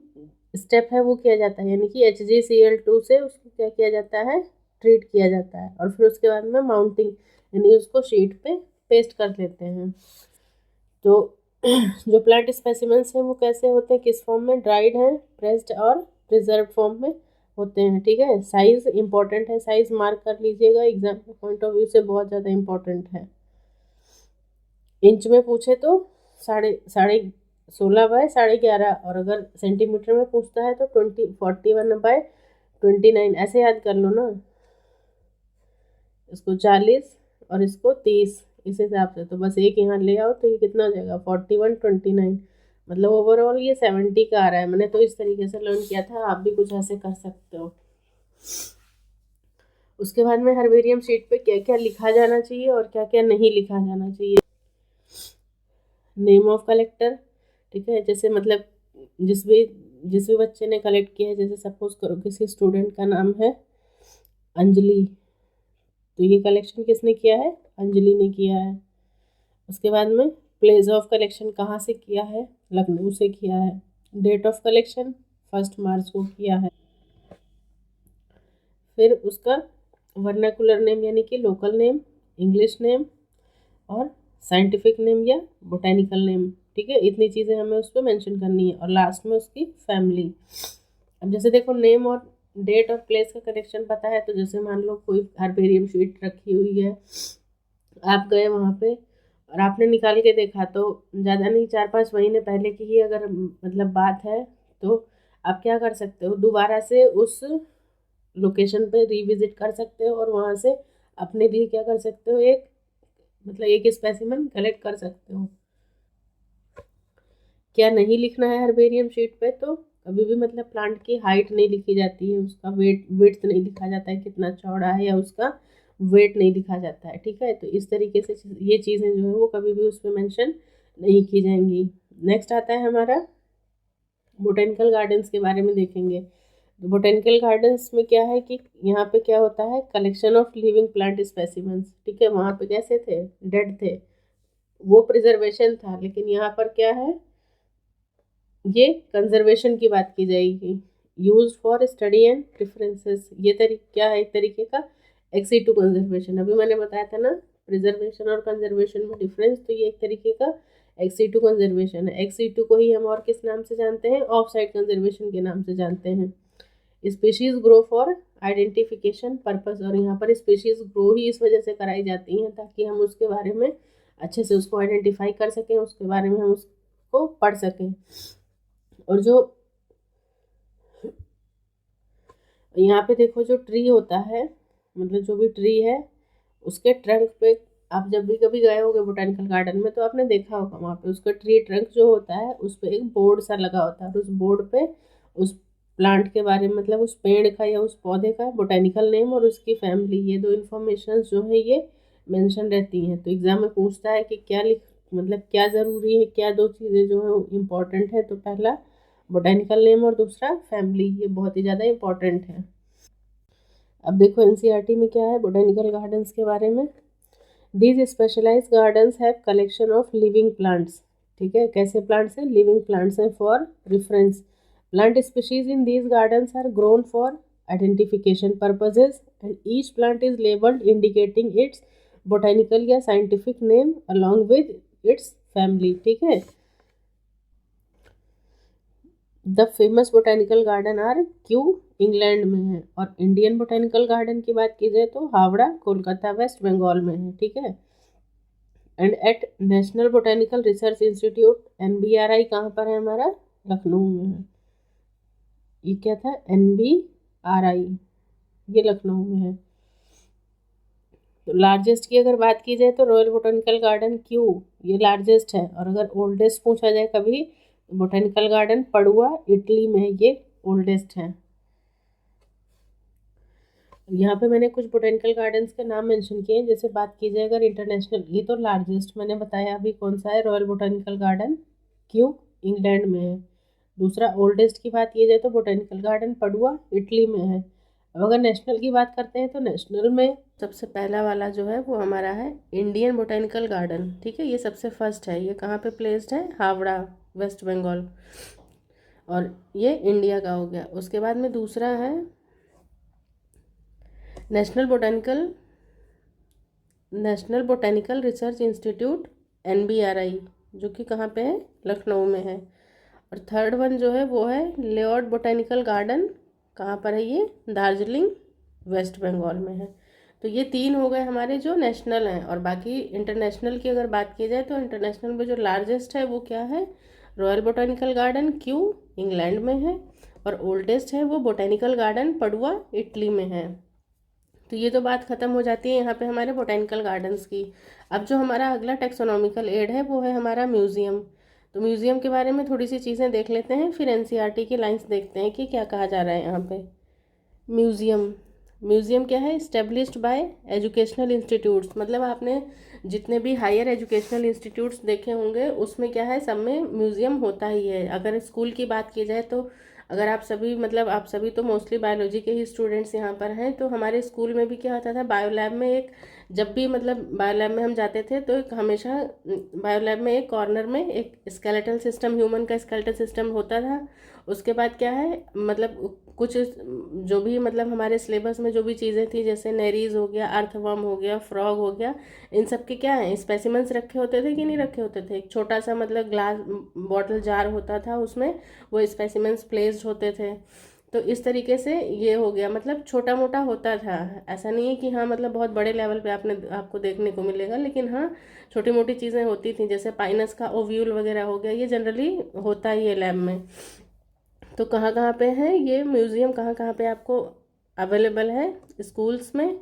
स्टेप है वो किया जाता है, यानी कि HgCl2 से उसको क्या किया जाता है, ट्रीट किया जाता है। और फिर उसके बाद में माउंटिंग, यानी उसको शीट पे पेस्ट कर लेते हैं। तो जो प्लांट स्पेसिमेंस हैं वो कैसे होते हैं, किस फॉर्म में, ड्राइड हैं, प्रेस्ड और प्रिजर्व फॉर्म में होते हैं। ठीक है। साइज़ इंपॉर्टेंट है, साइज़ मार्क कर लीजिएगा, एग्जाम के पॉइंट ऑफ व्यू से बहुत ज़्यादा इंपॉर्टेंट है। इंच में पूछे तो साढ़े साढ़े 16/11.5, और अगर सेंटीमीटर में पूछता है तो 41/29, ऐसे याद कर लो ना, इसको 40 और इसको 30, इस हिसाब से। तो बस एक यहाँ ले आओ तो ये कितना हो जाएगा 41/29, मतलब ओवरऑल ये 70 का आ रहा है। मैंने तो इस तरीके से लर्न किया था, आप भी कुछ ऐसे कर सकते हो। उसके बाद में हर्बेरियम शीट पे क्या क्या लिखा जाना चाहिए और क्या क्या नहीं लिखा जाना चाहिए। नेम ऑफ कलेक्टर, ठीक है, जैसे मतलब जिस भी बच्चे ने कलेक्ट किया है, जैसे सपोज करो किसी स्टूडेंट का नाम है अंजलि, तो ये कलेक्शन किसने किया है, अंजलि ने किया है। उसके बाद में प्लेस ऑफ कलेक्शन कहाँ से किया है, लखनऊ से किया है। डेट ऑफ कलेक्शन 1 मार्च को किया है। फिर उसका वर्नाकुलर नेम यानी कि लोकल नेम, इंग्लिश नेम और साइंटिफिक नेम या बोटेनिकल नेम, ठीक है, इतनी चीज़ें हमें उस पर मैंशन करनी है। और लास्ट में उसकी फैमिली। अब जैसे देखो नेम और डेट और प्लेस का कनेक्शन पता है, तो जैसे मान लो कोई हर्बेरियम शीट रखी हुई है, आप गए वहाँ पे और आपने निकाल के देखा, तो ज़्यादा नहीं 4-5 महीने पहले की ही अगर मतलब बात है, तो आप क्या कर सकते हो, दोबारा से उस लोकेशन पे रिविजिट कर सकते हो और वहाँ से अपने लिए क्या कर सकते हो, एक मतलब एक स्पेसिमेन कलेक्ट कर सकते हो। क्या नहीं लिखना है हर्बेरियम शीट पे, तो कभी भी मतलब प्लांट की हाइट नहीं लिखी जाती है, उसका वेट नहीं लिखा जाता है कितना चौड़ा है, या उसका वेट नहीं लिखा जाता है, ठीक है। तो इस तरीके से ये चीज़ें जो है वो कभी भी उसमें मेंशन नहीं की जाएंगी। नेक्स्ट आता है हमारा बोटेनिकल गार्डन्स के बारे में देखेंगे। तो बोटेनिकल गार्डन्स में क्या है कि यहाँ पे क्या होता है, collection of living plant specimens, ठीक है। वहाँ पे कैसे थे, डेड थे, वो प्रिजर्वेशन था, लेकिन यहाँ पर क्या है, ये कंजर्वेशन की बात की जाएगी। Use for study and preferences, ये तरीका क्या है, एक तरीके का एक्सीटू कंजर्वेशन। अभी मैंने बताया था ना प्रिजर्वेशन और कंजर्वेशन में डिफरेंस, तो ये एक तरीके का एक्सीटू कंजर्वेशन है। एक्सीटू को ही हम और किस नाम से जानते हैं, ऑफ साइड कंजर्वेशन के नाम से जानते हैं। Species grow for identification purpose, और यहाँ पर स्पीशीज ग्रो ही इस वजह से कराई जाती हैं ताकि हम उसके बारे में अच्छे से उसको आइडेंटिफाई कर सकें, उसके बारे में हम उसको पढ़ सकें। और जो यहाँ पे देखो जो ट्री होता है, मतलब जो भी ट्री है, उसके ट्रंक पे आप जब भी कभी गए होगे बोटेनिकल गार्डन में, तो आपने देखा होगा वहाँ पे उसका ट्री ट्रंक जो होता है उस पे एक बोर्ड सा लगा होता है, और उस बोर्ड पे उस प्लांट के बारे में, मतलब उस पेड़ का या उस पौधे का बोटेनिकल नेम और उसकी फैमिली, ये दो इन्फॉर्मेशन जो है ये मेंशन रहती हैं। तो एग्जाम में पूछता है कि क्या लिख मतलब क्या ज़रूरी है, क्या दो चीज़ें जो है इम्पोर्टेंट है, तो पहला बोटेनिकल नेम और दूसरा फैमिली, ये बहुत ही ज़्यादा इम्पोर्टेंट है। अब देखो एनसीईआरटी में क्या है बोटेनिकल गार्डन्स के बारे में। These specialise gardens have collection of living plants, ठीक है, कैसे प्लांट्स हैं, लिविंग प्लांट्स हैं। For reference plant species in these gardens are grown for identification purposes and each plant is labelled indicating its botanical या scientific name along with its family, ठीक है। The famous botanical garden are Kew, England में है, और इंडियन बोटेनिकल गार्डन की बात की जाए तो हावड़ा, कोलकाता, वेस्ट बंगाल में है, ठीक है। And at National Botanical Research Institute NBRI कहाँ पर है हमारा, लखनऊ में है। ये क्या था, NBRI, ये लखनऊ में है। तो लार्जेस्ट की अगर बात की जाए तो रॉयल बोटेनिकल गार्डन क्यू, ये लार्जेस्ट है। और अगर ओल्डेस्ट पूछा जाए कभी, बोटेनिकल गार्डन पडुआ, इटली में है, ये ओल्डेस्ट है। यहाँ पे मैंने कुछ बोटेनिकल गार्डन्स के नाम मेंशन किए हैं। जैसे बात की जाए अगर इंटरनेशनल, ये तो लार्जेस्ट मैंने बताया अभी कौन सा है, royal botanical garden Q, England में है। दूसरा ओल्डेस्ट की बात की जाए तो बोटेनिकल गार्डन पडुआ, इटली में है। अब अगर नेशनल की बात करते हैं तो नेशनल में सबसे पहला वाला जो है वो हमारा है इंडियन बोटेनिकल गार्डन, ठीक है, ये सबसे फर्स्ट है। ये कहाँ पे प्लेस्ड है, हावड़ा, वेस्ट बंगाल, और ये इंडिया का हो गया। उसके बाद में दूसरा है national Botanical Research Institute NBRI, जो कि कहाँ पे है, लखनऊ में है। और थर्ड वन जो है वो है लेआउट बोटेनिकल गार्डन, कहाँ पर है ये, दार्जिलिंग, वेस्ट बंगाल में है। तो ये तीन हो गए हमारे जो नेशनल हैं। और बाकी इंटरनेशनल की अगर बात की जाए तो इंटरनेशनल में जो लार्जेस्ट है वो क्या है, रॉयल बोटानिकल गार्डन क्यों, इंग्लैंड में है, और ओल्डेस्ट है वो बोटेनिकल गार्डन पडुआ, इटली में है। तो ये तो बात खत्म हो जाती है यहाँ पे हमारे बोटेनिकल गार्डन्स की। अब जो हमारा अगला टेक्सोनॉमिकल एड है वो है हमारा म्यूज़ियम। तो म्यूज़ियम के बारे में थोड़ी सी चीज़ें देख लेते हैं, फिर एनसीईआरटी की लाइंस देखते हैं कि क्या कहा जा रहा है यहाँ पे। म्यूज़ियम, म्यूज़ियम क्या है, इस्टेब्लिश्ड बाय एजुकेशनल इंस्टीट्यूट्स, मतलब आपने जितने भी हायर एजुकेशनल इंस्टीट्यूट्स देखे होंगे उसमें क्या है, सब में म्यूज़ियम होता ही है। अगर स्कूल की बात की जाए तो अगर आप सभी मतलब आप सभी तो मोस्टली बायोलॉजी के ही स्टूडेंट्स यहाँ पर हैं, तो हमारे स्कूल में भी क्या होता था, बायो लैब में एक, जब भी मतलब बायो लैब में हम जाते थे तो एक हमेशा बायो लैब में एक कॉर्नर में एक स्केलेटल सिस्टम, ह्यूमन का स्केलेटल सिस्टम होता था। उसके बाद क्या है, मतलब कुछ जो भी मतलब हमारे सिलेबस में जो भी चीज़ें थी, जैसे नेरीज हो गया, अर्थवर्म हो गया, फ्रॉग हो गया, इन सब के क्या है, स्पेसिमेंस रखे होते थे कि नहीं रखे होते थे। एक छोटा सा मतलब ग्लास बॉटल जार होता था, उसमें वो स्पेसिमेंस प्लेस्ड होते थे। तो इस तरीके से ये हो गया, मतलब छोटा मोटा होता था, ऐसा नहीं है कि हाँ मतलब बहुत बड़े लेवल पे आपको देखने को मिलेगा, लेकिन हाँ छोटी मोटी चीज़ें होती थी, जैसे पाइनस का ओव्यूल वगैरह हो गया, ये जनरली होता ही है लैब में। तो कहाँ कहाँ पे है ये म्यूज़ियम, कहाँ कहाँ पे आपको अवेलेबल है, स्कूल्स में,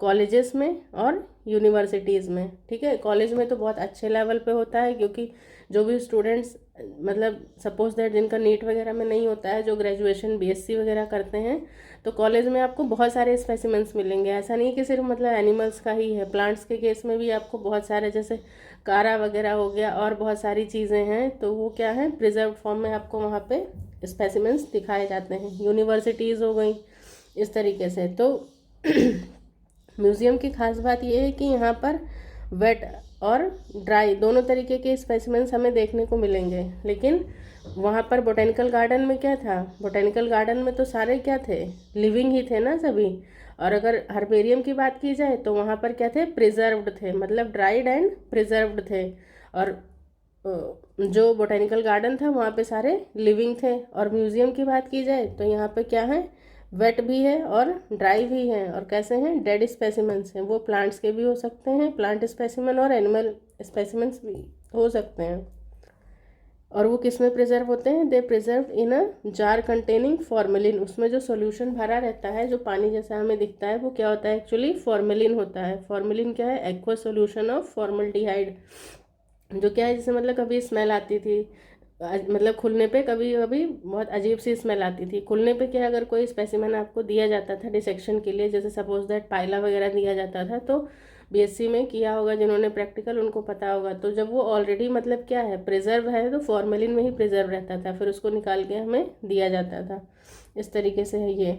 कॉलेजेस में और यूनिवर्सिटीज़ में। ठीक है, कॉलेज में तो बहुत अच्छे लेवल पे होता है, क्योंकि जो भी स्टूडेंट्स मतलब सपोज दैट जिनका नीट वगैरह में नहीं होता है, जो ग्रेजुएशन बीएससी वगैरह करते हैं, तो कॉलेज में आपको बहुत सारे स्पेसिमेंट्स मिलेंगे। ऐसा नहीं कि सिर्फ मतलब एनिमल्स का ही है, प्लांट्स के केस में भी आपको बहुत सारे, जैसे कारा वगैरह हो गया और बहुत सारी चीज़ें हैं, तो वो क्या है, प्रिजर्व फॉर्म में आपको वहाँ पे स्पेसिमेंट्स दिखाए जाते हैं। यूनिवर्सिटीज़ हो गई इस तरीके से। तो म्यूज़ियम की खास बात यह है कि यहाँ पर वेट और ड्राई दोनों तरीके के स्पेसिमेंट्स हमें देखने को मिलेंगे। लेकिन वहाँ पर बोटेनिकल गार्डन में क्या था, बोटेनिकल गार्डन में तो सारे क्या थे, लिविंग ही थे ना सभी। और अगर हर्बेरियम की बात की जाए तो वहाँ पर क्या थे, प्रिजर्व्ड थे, मतलब ड्राइड एंड प्रिजर्व्ड थे। और जो बोटेनिकल गार्डन था वहाँ पे सारे लिविंग थे। और म्यूज़ियम की बात की जाए तो यहाँ पे क्या है, वेट भी है और ड्राई भी है। और कैसे हैं, डेड स्पेसिमेंट्स हैं, वो प्लांट्स के भी हो सकते हैं, प्लांट स्पेसिमेन, और एनिमल स्पेसिमेंट्स भी हो सकते हैं। और वो किस में प्रिजर्व होते हैं, they preserve in a jar containing formalin. उसमें जो सॉल्यूशन भरा रहता है, जो पानी जैसा हमें दिखता है, वो क्या होता है, एक्चुअली फॉर्मेलिन होता है। फॉर्मेलिन क्या है, एक्वा सॉल्यूशन ऑफ फॉर्मल्डिहाइड, जो क्या है, जैसे मतलब कभी स्मेल आती थी, मतलब खुलने पे कभी कभी बहुत अजीब सी स्मेल आती थी। खुलने पे क्या, अगर कोई स्पेसिमेन आपको दिया जाता था डिसेक्शन के लिए, जैसे सपोज दैट पाइला वगैरह दिया जाता था, तो बीएससी में किया होगा जिन्होंने प्रैक्टिकल, उनको पता होगा। तो जब वो ऑलरेडी मतलब क्या है, प्रिजर्व है, तो फॉर्मेलिन में ही प्रिजर्व रहता था, फिर उसको निकाल के हमें दिया जाता था। इस तरीके से है ये।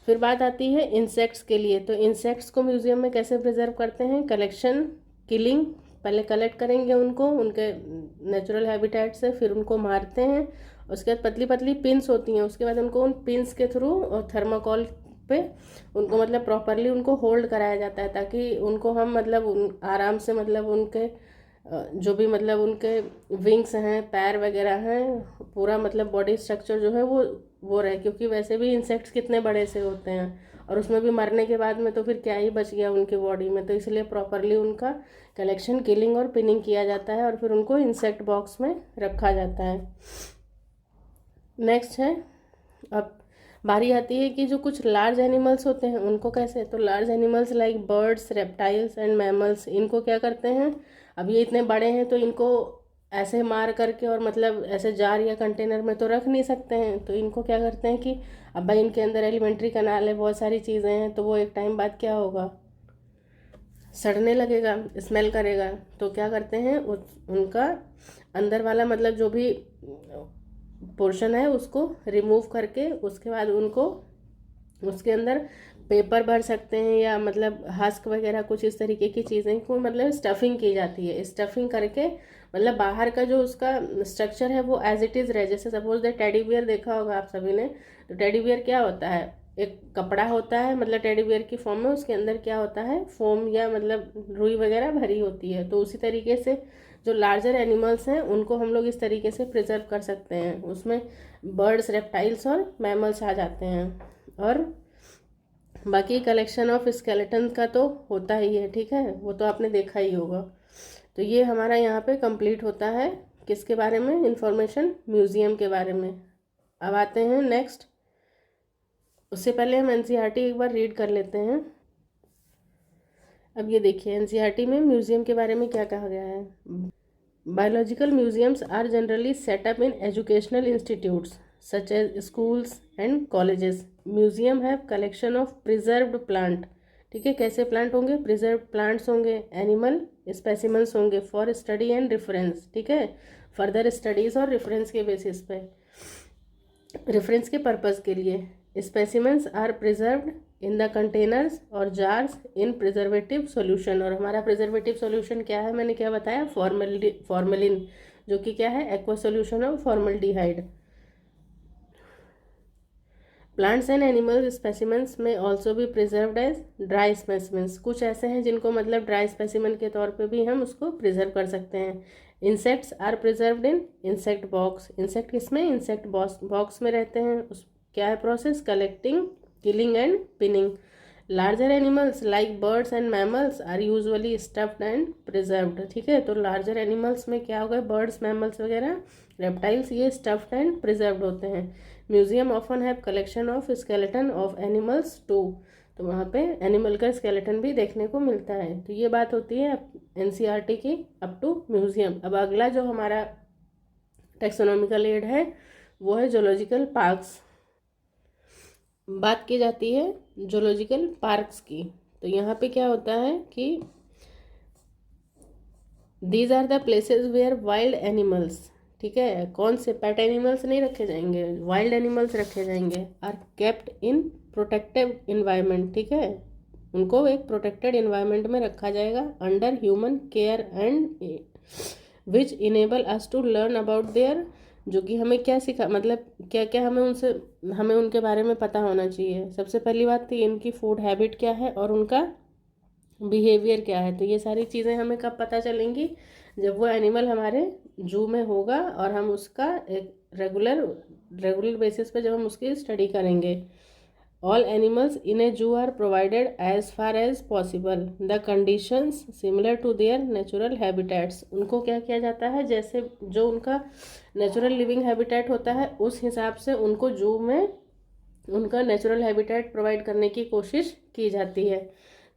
फिर बात आती है इंसेक्ट्स के लिए। तो इंसेक्ट्स को म्यूज़ियम में कैसे प्रिजर्व करते हैं, कलेक्शन, किलिंग, पहले कलेक्ट करेंगे उनको उनके नेचुरल हैबिटेट से, फिर उनको मारते हैं। उसके बाद पतली पतली पिंस होती हैं, उसके बाद उनको उन पिंस के थ्रू और थर्माकोल पे उनको मतलब प्रॉपरली उनको होल्ड कराया जाता है, ताकि उनको हम मतलब आराम से मतलब उनके जो भी मतलब उनके विंग्स हैं, पैर वगैरह हैं, पूरा मतलब बॉडी स्ट्रक्चर जो है वो रहे। क्योंकि वैसे भी इंसेक्ट्स कितने बड़े से होते हैं, और उसमें भी मरने के बाद में तो फिर क्या ही बच गया उनके बॉडी में। तो इसलिए प्रॉपरली उनका कलेक्शन, किलिंग और पिनिंग किया जाता है, और फिर उनको इंसेक्ट बॉक्स में रखा जाता है। नेक्स्ट है, अब बारी आती है कि जो कुछ लार्ज एनिमल्स होते हैं उनको कैसे, तो large animals like birds, reptiles and mammals, इनको क्या करते हैं, अब ये इतने बड़े हैं तो इनको ऐसे मार करके और मतलब ऐसे जार या कंटेनर में तो रख नहीं सकते हैं, तो इनको क्या करते हैं कि अब भाई इनके अंदर एलिमेंट्री कनाल है, बहुत सारी चीज़ें हैं, तो वो एक टाइम बाद क्या होगा, सड़ने लगेगा, स्मेल करेगा। तो क्या करते हैं, उनका अंदर वाला मतलब जो भी पोर्शन है उसको रिमूव करके, उसके बाद उनको उसके अंदर पेपर भर सकते हैं, या मतलब हस्क वगैरह कुछ इस तरीके की चीज़ें को मतलब स्टफिंग की जाती है। स्टफिंग करके मतलब बाहर का जो उसका स्ट्रक्चर है वो एज इट इज़ रहे। जैसे सपोज दैट टेडी बियर देखा होगा आप सभी ने, तो टेडी बियर क्या होता है, एक कपड़ा होता है मतलब टेडी बियर की फॉर्म में, उसके अंदर क्या होता है, फोम या मतलब रुई वगैरह भरी होती है। तो उसी तरीके से जो लार्जर एनिमल्स हैं उनको हम लोग इस तरीके से प्रिजर्व कर सकते हैं। उसमें बर्ड्स, रेप्टाइल्स और मैमल्स आ जाते हैं। और बाकी कलेक्शन ऑफ स्केलेटन का तो होता ही है, ठीक है, वो तो आपने देखा ही होगा। तो ये हमारा यहाँ पे कंप्लीट होता है किसके बारे में इंफॉर्मेशन? म्यूज़ियम के बारे में। अब आते हैं नेक्स्ट। उससे पहले हम एनसीईआरटी एक बार रीड कर लेते हैं। अब ये देखिए एनसीईआरटी में म्यूज़ियम के बारे में क्या कहा गया है। Biological museums are generally set up in educational institutes such as schools and colleges. Museum have collection of preserved plant. ठीक है, कैसे प्लांट होंगे? प्रिजर्व प्लांट्स होंगे, एनिमल स्पेसिमेंस होंगे फॉर स्टडी एंड रेफरेंस। ठीक है, फर्दर स्टडीज और रेफरेंस के बेसिस पे, रेफरेंस के पर्पज़ के लिए। Specimens are preserved in the containers और जार्स इन प्रिजर्वेटिव सॉल्यूशन। और हमारा प्रिजर्वेटिव सॉल्यूशन क्या है? मैंने क्या बताया? फॉर्मेलिन, जो कि क्या है? Aqua solution of formaldehyde. Plants and animal specimens में ऑल्सो भी प्रिजर्व्ड एज ड्राई स्पेसिमेंस। कुछ ऐसे हैं जिनको मतलब ड्राई स्पेसिमेन के तौर पे भी हम उसको प्रिजर्व कर सकते हैं। Insects are preserved in insect box. Insect किसमें? इंसेक्ट बॉक्स में रहते हैं। उस क्या है process? Collecting, killing and pinning. Larger animals like birds and mammals are usually stuffed and preserved. ठीक है, तो लार्जर एनिमल्स में क्या हो गए? बर्ड्स, मैमल्स वगैरह, रेप्टाइल्स, ये स्टफ्ड एंड प्रिजर्व्ड होते हैं। Museum often have collection of skeleton of animals too. तो वहाँ पे एनिमल का स्केलेटन भी देखने को मिलता है। तो ये बात होती है एनसीईआरटी की अप टू म्यूजियम। अब अगला जो हमारा टेक्सोनॉमिकल एड है वो है जोलॉजिकल पार्क्स। बात की जाती है जोलॉजिकल पार्क्स की। तो यहाँ पे क्या होता है कि these are the places where wild animals, ठीक है, कौन से? पेट एनिमल्स नहीं रखे जाएंगे, वाइल्ड एनिमल्स रखे जाएंगे। Are kept in protective environment. ठीक है, उनको एक प्रोटेक्टेड इन्वायरमेंट में रखा जाएगा under human care and which enable us to learn about their. जो कि हमें क्या सिखा, मतलब क्या क्या हमें उनके बारे में पता होना चाहिए। सबसे पहली बात तो इनकी फूड हैबिट क्या है और उनका बिहेवियर क्या है। तो ये सारी चीज़ें हमें कब पता चलेंगी? जब वो एनिमल हमारे जू में होगा और हम उसका एक रेगुलर बेसिस पे जब हम उसकी स्टडी करेंगे। All animals in a zoo are provided as far as possible the conditions similar to their natural habitats. उनको क्या किया जाता है? जैसे जो उनका नेचुरल लिविंग हैबिटेट होता है उस हिसाब से उनको जू में उनका नेचुरल हैबिटेट प्रोवाइड करने की कोशिश की जाती है।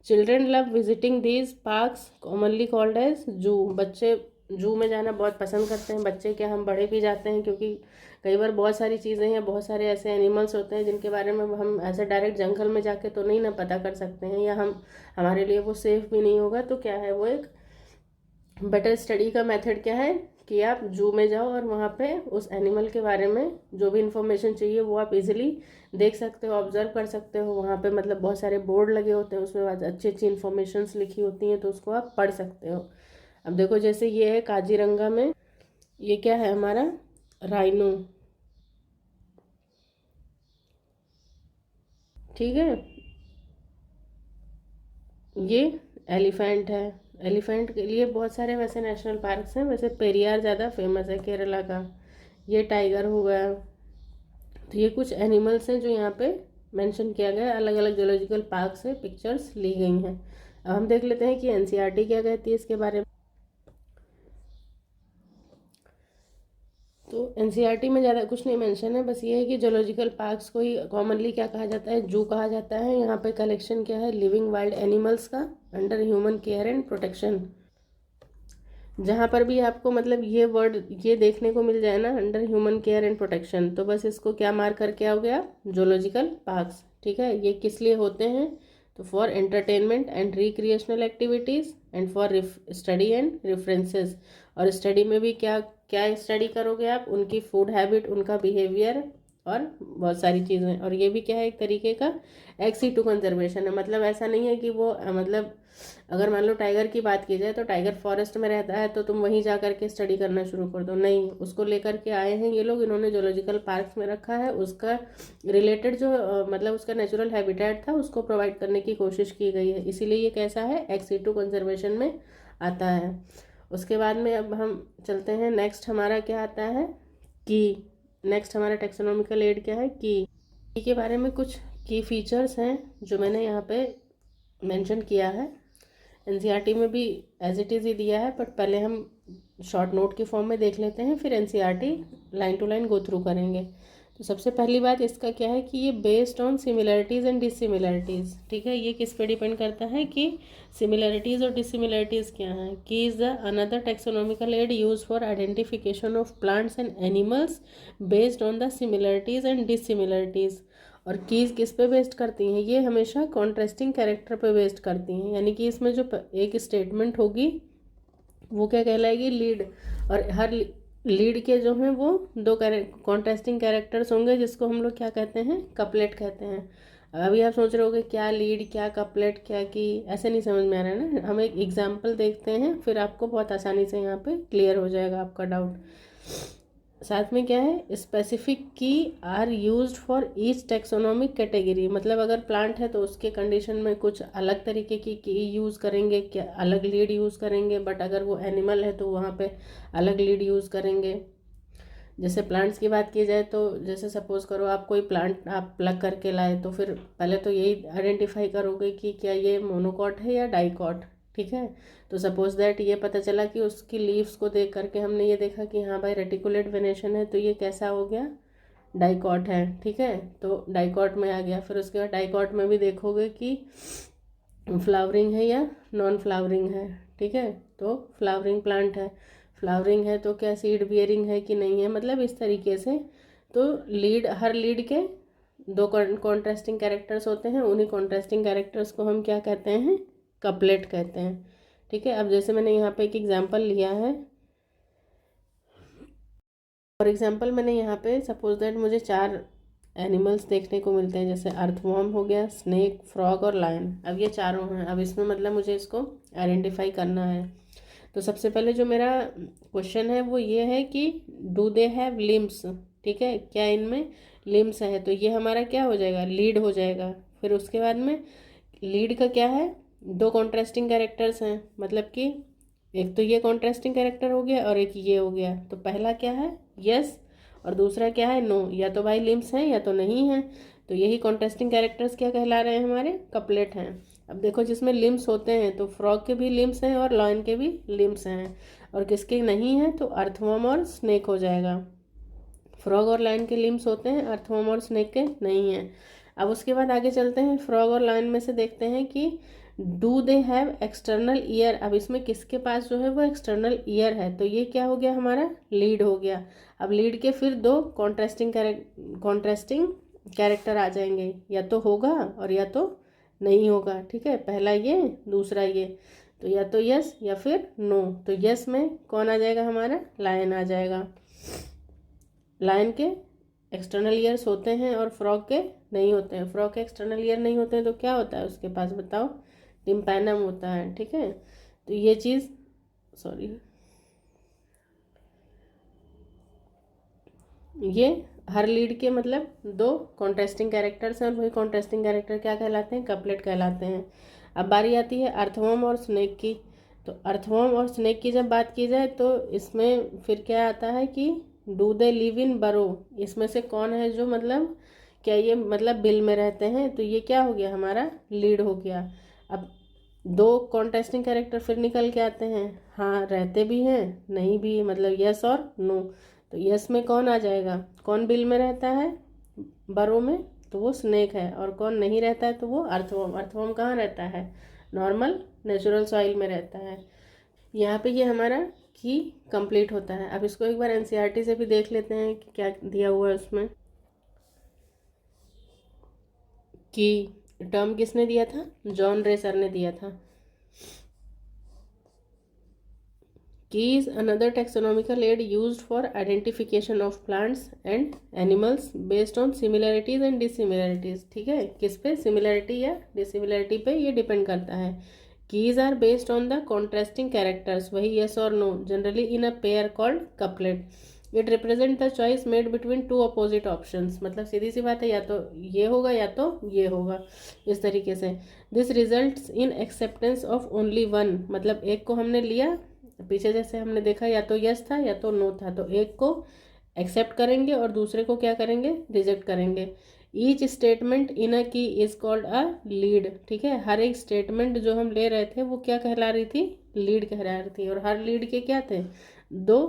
Children love visiting these parks commonly called as zoo. बच्चे जू में जाना बहुत पसंद करते हैं। बच्चे क्या, हम बड़े भी जाते हैं, क्योंकि कई बार बहुत सारी चीज़ें हैं, बहुत सारे ऐसे एनिमल्स होते हैं जिनके बारे में हम ऐसे डायरेक्ट जंगल में जाके तो नहीं ना पता कर सकते हैं, या हमारे लिए वो सेफ़ भी नहीं होगा। तो क्या है, वो एक बेटर स्टडी का मेथड क्या है कि आप जू में जाओ और वहाँ पे उस एनिमल के बारे में जो भी इंफॉर्मेशन चाहिए वो आप इजीली देख सकते हो, ऑब्जर्व कर सकते हो। वहाँ पे मतलब बहुत सारे बोर्ड लगे होते हैं, उसमें अच्छी अच्छी इन्फॉर्मेशंस लिखी होती हैं, तो उसको आप पढ़ सकते हो। अब देखो जैसे ये है काजीरंगा में, ये क्या है हमारा? राइनो। ठीक है, ये एलिफेंट है। एलिफेंट के लिए बहुत सारे वैसे नेशनल पार्क्स हैं, वैसे पेरियार ज़्यादा फेमस है केरला का। ये टाइगर हो गया। तो ये कुछ एनिमल्स हैं जो यहाँ पे मेंशन किया गया है, अलग अलग जोलॉजिकल पार्क से पिक्चर्स ली गई हैं। अब हम देख लेते हैं कि एनसीईआरटी क्या कहती है इसके बारे में। तो एनसीईआरटी में ज़्यादा कुछ नहीं मेंशन है, बस ये है कि जोलॉजिकल पार्क्स को ही कॉमनली क्या कहा जाता है? जू कहा जाता है। यहाँ पे कलेक्शन क्या है? लिविंग वाइल्ड एनिमल्स का under human care and protection. जहाँ पर भी आपको मतलब ये वर्ड ये देखने को मिल जाए ना, under human care and protection, तो बस इसको क्या मार्क करके आओगे आप? Zoological parks. ठीक है, ये किस लिए होते हैं? तो for entertainment and recreational activities and for study and references. और स्टडी में भी क्या क्या स्टडी करोगे आप? उनकी फूड हैबिट, उनका बिहेवियर और बहुत सारी चीज़ें। और ये भी क्या है? एक तरीके का एक्सी टू कंजर्वेशन है। मतलब ऐसा नहीं है कि वो मतलब अगर मान लो टाइगर की बात की जाए तो टाइगर फॉरेस्ट में रहता है तो तुम वहीं जा करके स्टडी करना शुरू कर दो, नहीं, उसको लेकर के आए हैं ये लोग, इन्होंने जोलॉजिकल पार्क्स में रखा है। उसका रिलेटेड जो मतलब उसका नेचुरल हैबिटेट था उसको प्रोवाइड करने की कोशिश की गई है, इसीलिए ये कैसा है? एक्सी टू कंजर्वेशन में आता है। उसके बाद में अब हम चलते हैं, नेक्स्ट हमारा क्या आता है? की। नेक्स्ट हमारा टेक्सोनॉमिकल एड क्या है? की के बारे में कुछ की फीचर्स हैं जो मैंने यहाँ पे मेंशन किया है। एनसीईआरटी में भी एज इट इज़ ही दिया है, बट पहले हम शॉर्ट नोट के फॉर्म में देख लेते हैं, फिर NCERT line to line go through करेंगे। तो सबसे पहली बात इसका क्या है कि ये based on similarities and dissimilarities, ठीक है। ये किस पे डिपेंड करता है कि सिमिलरिटीज़ और डिसिमिलरिटीज़ क्या हैं। की is the another taxonomical add use for identification of plants and animals based on the similarities and dissimilarities. और कीज़ किस पे बेस्ड करती हैं, ये हमेशा कॉन्ट्रास्टिंग कैरेक्टर पे बेस्ड करती हैं, यानी कि इसमें जो एक स्टेटमेंट होगी वो क्या कहलाएगी, लीड। और हर लीड के जो हैं वो दो कॉन्ट्रास्टिंग कैरेक्टर्स होंगे, जिसको हम लोग क्या कहते हैं, कपलेट कहते हैं। अभी आप सोच रहे होगे क्या लीड, क्या कपलेट, क्या की, ऐसे नहीं समझ में आ रहा है ना। हम एक एग्जाम्पल देखते हैं, फिर आपको बहुत आसानी से यहाँ पे क्लियर हो जाएगा आपका डाउट। साथ में क्या है, specific key are used for each taxonomic category, मतलब अगर प्लांट है तो उसके कंडीशन में कुछ अलग तरीके की यूज़ करेंगे, क्या अलग लीड यूज़ करेंगे, बट अगर वो एनिमल है तो वहाँ पे अलग लीड यूज़ करेंगे। जैसे प्लांट्स की बात की जाए तो जैसे सपोज करो आप कोई प्लांट आप प्लग करके लाए, तो फिर पहले तो यही आइडेंटिफाई करोगे कि क्या ये मोनोकॉट है या डाइकॉट, ठीक है। तो सपोज दैट ये पता चला कि उसकी लीव्स को देख करके हमने ये देखा कि हाँ भाई रेटिकुलेट वेनेशन है, तो ये कैसा हो गया, डाइकॉट है, ठीक है। तो डाइकॉट में आ गया। फिर उसके बाद डाइकॉट में भी देखोगे कि फ्लावरिंग है या नॉन फ्लावरिंग है, ठीक है। तो फ्लावरिंग प्लांट है, फ्लावरिंग है तो क्या सीड बियरिंग है कि नहीं है, मतलब इस तरीके से। तो लीड, हर लीड के दो कॉन्ट्रास्टिंग कैरेक्टर्स होते हैं, उन्हीं कॉन्ट्रास्टिंग कैरेक्टर्स को हम क्या कहते हैं, कपलेट कहते हैं, ठीक है। अब जैसे मैंने यहाँ पे एक एग्जांपल लिया है, फॉर एग्जांपल मैंने यहाँ पे सपोज दैट मुझे 4 एनिमल्स देखने को मिलते हैं, जैसे अर्थवॉर्म हो गया, स्नेक, फ्रॉग और लायन। अब ये चारों हैं, अब इसमें मतलब मुझे इसको आइडेंटिफाई करना है। तो सबसे पहले जो मेरा क्वेश्चन है वो ये है कि डू दे हैव लिम्स, ठीक है, क्या इनमें लिम्स है, तो ये हमारा क्या हो जाएगा, लीड हो जाएगा। फिर उसके बाद में लीड का क्या है, दो कॉन्ट्रास्टिंग कैरेक्टर्स हैं, मतलब कि एक तो ये कॉन्ट्रास्टिंग कैरेक्टर हो गया और एक ये हो गया। तो पहला क्या है, यस, और दूसरा क्या है, नो। या तो भाई लिम्स हैं या तो नहीं है। तो यही कॉन्ट्रास्टिंग कैरेक्टर्स क्या कहला रहे हैं, हमारे कपलेट हैं। अब देखो जिसमें लिम्स होते हैं तो फ्रॉग के भी लिम्स हैं और लॉयन के भी लिम्स हैं, और किसके नहीं है तो अर्थवर्म और स्नेक हो जाएगा। फ्रॉग और लायन के लिम्स होते हैं, अर्थवर्म और स्नेक के नहीं हैं। अब उसके बाद आगे चलते हैं, फ्रॉग और लायन में से देखते हैं कि do they have external ear. अब इसमें किसके पास जो है वो एक्सटर्नल ईयर है, तो ये क्या हो गया, हमारा लीड हो गया। अब लीड के फिर दो कॉन्ट्रास्टिंग कैरेक्टर आ जाएंगे, या तो होगा और या तो नहीं होगा, ठीक है। पहला ये, दूसरा ये, तो या तो यस या फिर नो। तो यस में कौन आ जाएगा, हमारा लायन आ जाएगा। लायन के एक्सटर्नल ईयर्स होते हैं और फ्रॉग के नहीं होते हैं। फ्रॉग के एक्सटर्नल ईयर नहीं होते हैं तो क्या होता है उसके पास, बताओ, टिम्पैनम होता है, ठीक है। तो ये चीज़, सॉरी, ये हर लीड के मतलब दो कॉन्ट्रास्टिंग कैरेक्टर्स हैं, और वही कॉन्ट्रास्टिंग कैरेक्टर क्या कहलाते हैं, कपलेट कहलाते हैं। अब बारी आती है अर्थवर्म और स्नेक की। तो अर्थवर्म और स्नेक की जब बात की जाए तो इसमें फिर क्या आता है कि डू दे लिव इन बरो, इसमें से कौन है जो मतलब क्या ये मतलब बिल में रहते हैं, तो ये क्या हो गया, हमारा लीड हो गया। अब दो कॉन्ट्रास्टिंग कैरेक्टर फिर निकल के आते हैं, हाँ रहते भी हैं नहीं भी, मतलब यस और नो। तो यस में कौन आ जाएगा, कौन बिल में रहता है बरो में, तो वो स्नेक है। और कौन नहीं रहता है तो वो अर्थवर्म। अर्थवर्म कहाँ रहता है, नॉर्मल नेचुरल सॉइल में रहता है। यहाँ पे ये हमारा की कंप्लीट होता है। अब इसको एक बार एनसीईआरटी से भी देख लेते हैं कि क्या दिया हुआ है उसमें। की टर्म किसने दिया था, जॉन रे सर ने दिया था। Key is another taxonomical aid used for identification of plants and animals based on similarities and dissimilarities, ठीक है। किस पे, सिमिलरिटी या डिसिमिलरिटी पे ये डिपेंड करता है। Keys are based on the contrasting characters, वही yes और no, generally in a pair called couplet. It represent the choice made between two opposite options, मतलब सीधी सी बात है, या तो ये होगा या तो ये होगा, इस तरीके से। This results in acceptance of only one, मतलब एक को हमने लिया, पीछे जैसे हमने देखा या तो यस था या तो नो था, तो एक को एक्सेप्ट करेंगे और दूसरे को क्या करेंगे, रिजेक्ट करेंगे। ईच स्टेटमेंट इन अ की इज कॉल्ड अ लीड, ठीक है। हर एक स्टेटमेंट जो हम ले रहे थे वो क्या कहला रही थी, लीड कहलाती थी, और हर लीड के क्या थे, 2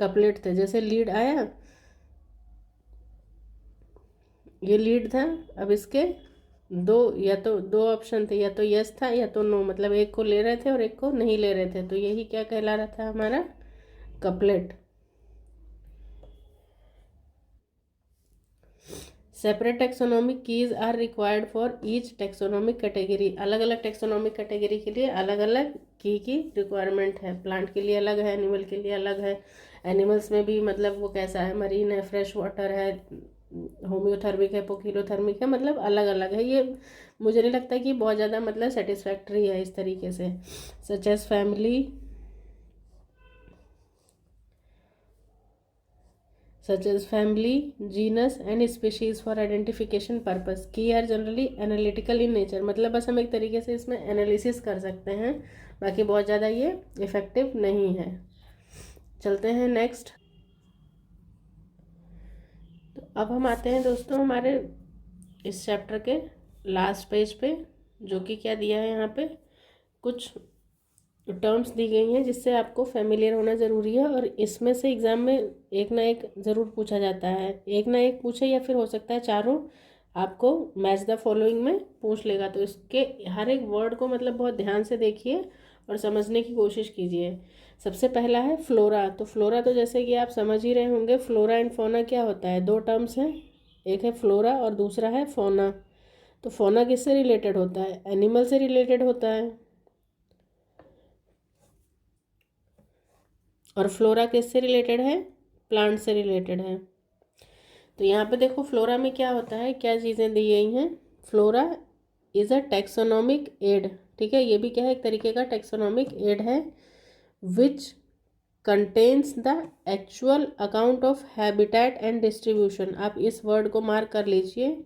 कपलेट थे। जैसे लीड आया, ये लीड था, अब इसके दो, या तो 2 ऑप्शन थे, या तो यस था या तो नो, मतलब एक को ले रहे थे और एक को नहीं ले रहे थे, तो यही क्या कहला रहा था, हमारा couplet. Separate taxonomic keys are required for each taxonomic category. अलग अलग टेक्सोनॉमिक कैटेगरी के लिए अलग अलग की रिक्वायरमेंट है। प्लांट के लिए अलग है, एनिमल के लिए अलग है। एनिमल्स में भी मतलब वो कैसा है, मरीन है, फ्रेश वाटर है, होम्योथर्मिक है, पोकिलोथर्मिक है, मतलब अलग अलग है। ये मुझे नहीं लगता कि बहुत ज़्यादा मतलब सेटिस्फैक्ट्री है इस तरीके से। Such as family, such as family, genus and species for identification purpose. की are generally analytical in nature, मतलब बस हम एक तरीके से इसमें एनालिसिस कर सकते हैं, बाकी बहुत ज़्यादा ये इफ़ेक्टिव नहीं है। चलते हैं नेक्स्ट। तो अब हम आते हैं दोस्तों हमारे इस चैप्टर के लास्ट पेज पे, जो कि क्या दिया है यहाँ पे, कुछ टर्म्स दी गई हैं जिससे आपको फेमिलियर होना ज़रूरी है, और इसमें से एग्ज़ाम में एक ना एक ज़रूर पूछा जाता है। एक ना एक पूछे या फिर हो सकता है चारों आपको मैच द फॉलोइंग में पूछ लेगा। तो इसके हर एक वर्ड को मतलब बहुत ध्यान से देखिए और समझने की कोशिश कीजिए। सबसे पहला है फ्लोरा। तो फ्लोरा तो जैसे कि आप समझ ही रहे होंगे, फ्लोरा एंड फोना क्या होता है, 2 टर्म्स हैं, एक है फ्लोरा और दूसरा है फोना। तो फोना किससे रिलेटेड होता है, एनिमल से रिलेटेड होता है, और फ्लोरा किससे रिलेटेड है, प्लांट से रिलेटेड है। तो यहाँ पे देखो फ्लोरा में क्या होता है, क्या चीज़ें दी गई हैं। Flora is a taxonomic aid, ठीक है, ये भी क्या है, एक तरीके का टेक्सोनॉमिक एड है, which contains the actual account of habitat and distribution. आप इस वर्ड को मार्क कर लीजिए।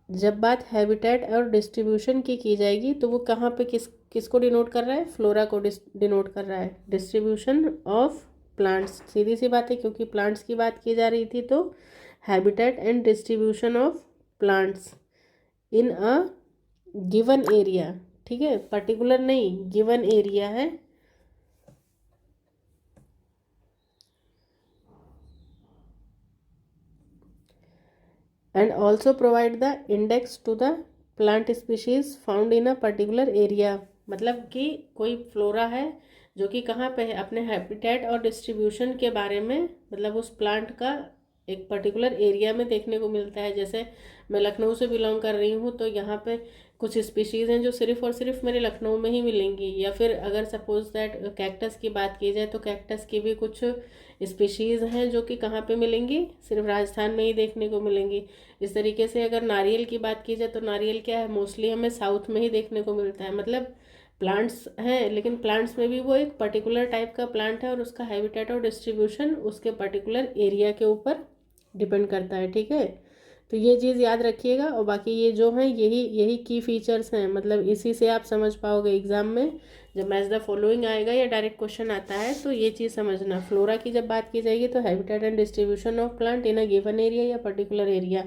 जब बात हैबिटेट और डिस्ट्रीब्यूशन की जाएगी तो वो कहाँ पे किसको डिनोट कर रहा है, फ्लोरा को डिनोट कर रहा है। डिस्ट्रीब्यूशन ऑफ प्लांट्स, सीधी सी बात है, क्योंकि प्लांट्स की बात की जा रही थी, तो habitat and distribution of plants in a given area, ठीक है, पर्टिकुलर नहीं, गिवन एरिया है। And also provide the index to the plant species found in a particular area. मतलब कि कोई फ्लोरा है जो कि कहाँ पे है, अपने हैबिटेट और डिस्ट्रीब्यूशन के बारे में, मतलब उस प्लांट का एक पर्टिकुलर एरिया में देखने को मिलता है। जैसे मैं लखनऊ से बिलोंग कर रही हूँ, तो यहाँ पे कुछ स्पीशीज़ हैं जो सिर्फ और सिर्फ मेरे लखनऊ में ही मिलेंगी। या फिर अगर सपोज दैट कैक्टस की बात की जाए, तो कैक्टस की भी कुछ स्पीशीज़ हैं जो कि कहाँ पे मिलेंगी, सिर्फ राजस्थान में ही देखने को मिलेंगी। इस तरीके से अगर नारियल की बात की जाए, तो नारियल क्या है, मोस्टली हमें साउथ में ही देखने को मिलता है। मतलब प्लांट्स हैं, लेकिन प्लांट्स में भी वो एक पर्टिकुलर टाइप का प्लांट है, और उसका हैबिटेट और डिस्ट्रीब्यूशन उसके पर्टिकुलर एरिया के ऊपर डिपेंड करता है, ठीक है। तो ये चीज़ याद रखिएगा, और बाकी ये जो हैं यही यही की फीचर्स हैं, मतलब इसी से आप समझ पाओगे एग्जाम में। जब मैच द फॉलोइंग आएगा या डायरेक्ट क्वेश्चन आता है, तो ये चीज़ समझना। फ्लोरा की जब बात की जाएगी तो habitat and distribution of plant in a given area या पर्टिकुलर एरिया,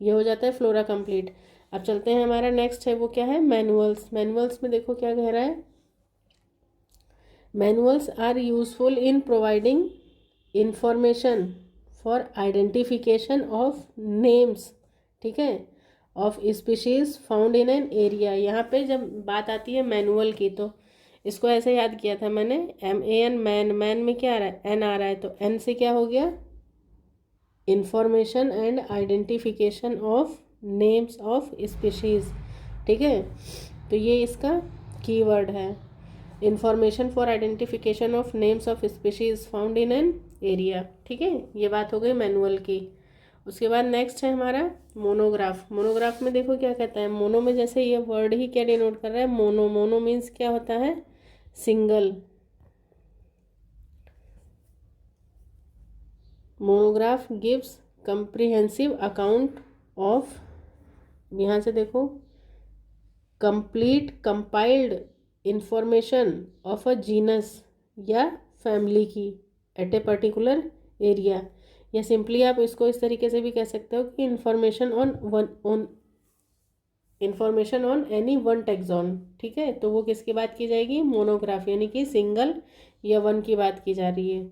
ये हो जाता है फ्लोरा कंप्लीट। अब चलते हैं, हमारा नेक्स्ट है वो क्या है, मैनुअल्स। मैनुअल्स में देखो क्या कह रहा है, manuals are useful in providing information for identification of names, ठीक है, of species found in an area. यहाँ पे जब बात आती है मैनुअल की, तो इसको ऐसे याद किया था मैंने, MAN, मैन, मैन में क्या आ रहा है, N आ रहा है, तो N से क्या हो गया, information and identification of names of species, ठीक है। तो ये इसका कीवर्ड है, information for identification of names of species found in an area, ठीक है। ये बात हो गई मैनुअल की। उसके बाद नेक्स्ट है हमारा मोनोग्राफ। मोनोग्राफ में देखो क्या कहता है, मोनो में जैसे ये वर्ड ही क्या डिनोट कर रहा है, मोनो। मोनो मीन्स क्या होता है, single. Monograph gives comprehensive account of, यहाँ से देखो, complete compiled information of a genus या फैमिली की एट ए पर्टिकुलर एरिया। या सिंपली आप इसको इस तरीके से भी कह सकते हो कि information on one on information on any one taxon, ठीक है, तो वो किसकी बात की जाएगी, मोनोग्राफ, यानी कि सिंगल या वन की बात की जा रही है।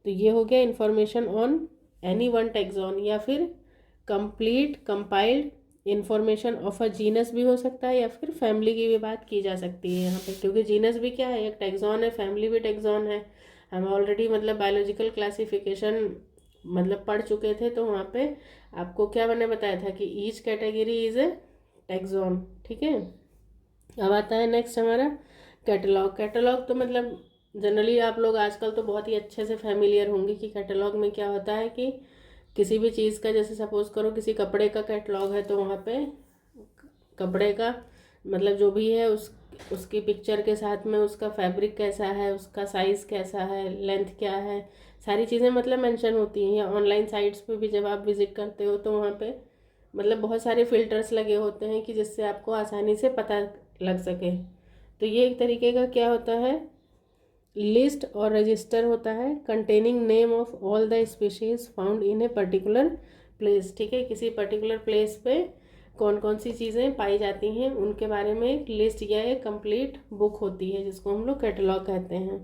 तो ये हो गया information on any one taxon, या फिर complete compiled information of a genus भी हो सकता है, या फिर फैमिली की भी बात की जा सकती है यहाँ पे, क्योंकि जीनस भी क्या है, एक टैक्सॉन है, फैमिली भी टैक्सॉन है। हम ऑलरेडी मतलब बायोलॉजिकल क्लासिफिकेशन मतलब पढ़ चुके थे, तो वहाँ पे आपको क्या मैंने बताया था कि each category is a taxon, ठीक है। अब आता है नेक्स्ट हमारा कैटलॉग। कैटलॉग तो मतलब जनरली आप लोग आजकल तो बहुत ही अच्छे से फैमिलियर होंगे कि कैटलॉग में क्या होता है कि किसी भी चीज़ का, जैसे सपोज करो किसी कपड़े का कैटलॉग है, तो वहाँ पे कपड़े का मतलब जो भी है उसकी पिक्चर के साथ में उसका फैब्रिक कैसा है, उसका साइज़ कैसा है, लेंथ क्या है, सारी चीज़ें मतलब मेंशन होती हैं। या ऑनलाइन साइट्स पे भी जब आप विज़िट करते हो तो वहाँ पे मतलब बहुत सारे फिल्टर्स लगे होते हैं कि जिससे आपको आसानी से पता लग सके। तो ये एक तरीके का क्या होता है, लिस्ट और रजिस्टर होता है containing name of all the species found in a particular place, ठीक है। किसी पर्टिकुलर प्लेस पे कौन कौन सी चीज़ें पाई जाती हैं उनके बारे में एक लिस्ट या एक कंप्लीट बुक होती है, जिसको हम लोग कैटलॉग कहते हैं।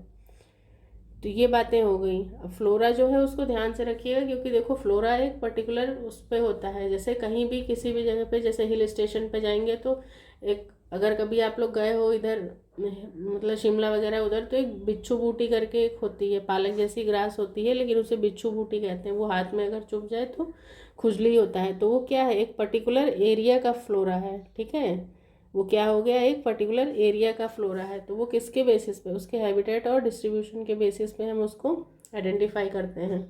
तो ये बातें हो गई। अब फ्लोरा जो है उसको ध्यान से रखिएगा, क्योंकि देखो फ्लोरा एक पर्टिकुलर उस पे होता है, जैसे कहीं भी किसी भी जगह पे, जैसे हिल स्टेशन पे जाएंगे तो एक, अगर कभी आप लोग गए हो इधर मतलब शिमला वगैरह उधर, तो एक बिच्छू बूटी करके एक होती है, पालक जैसी ग्रास होती है लेकिन उसे बिच्छू बूटी कहते हैं। वो हाथ में अगर चुभ जाए तो खुजली होता है, तो वो क्या है, एक पर्टिकुलर एरिया का फ्लोरा है, ठीक है। वो क्या हो गया, एक पर्टिकुलर एरिया का फ्लोरा है। तो वो किसके बेसिस पे, उसके हैबिटेट और डिस्ट्रीब्यूशन के बेसिस पे हम उसको आइडेंटिफाई करते हैं।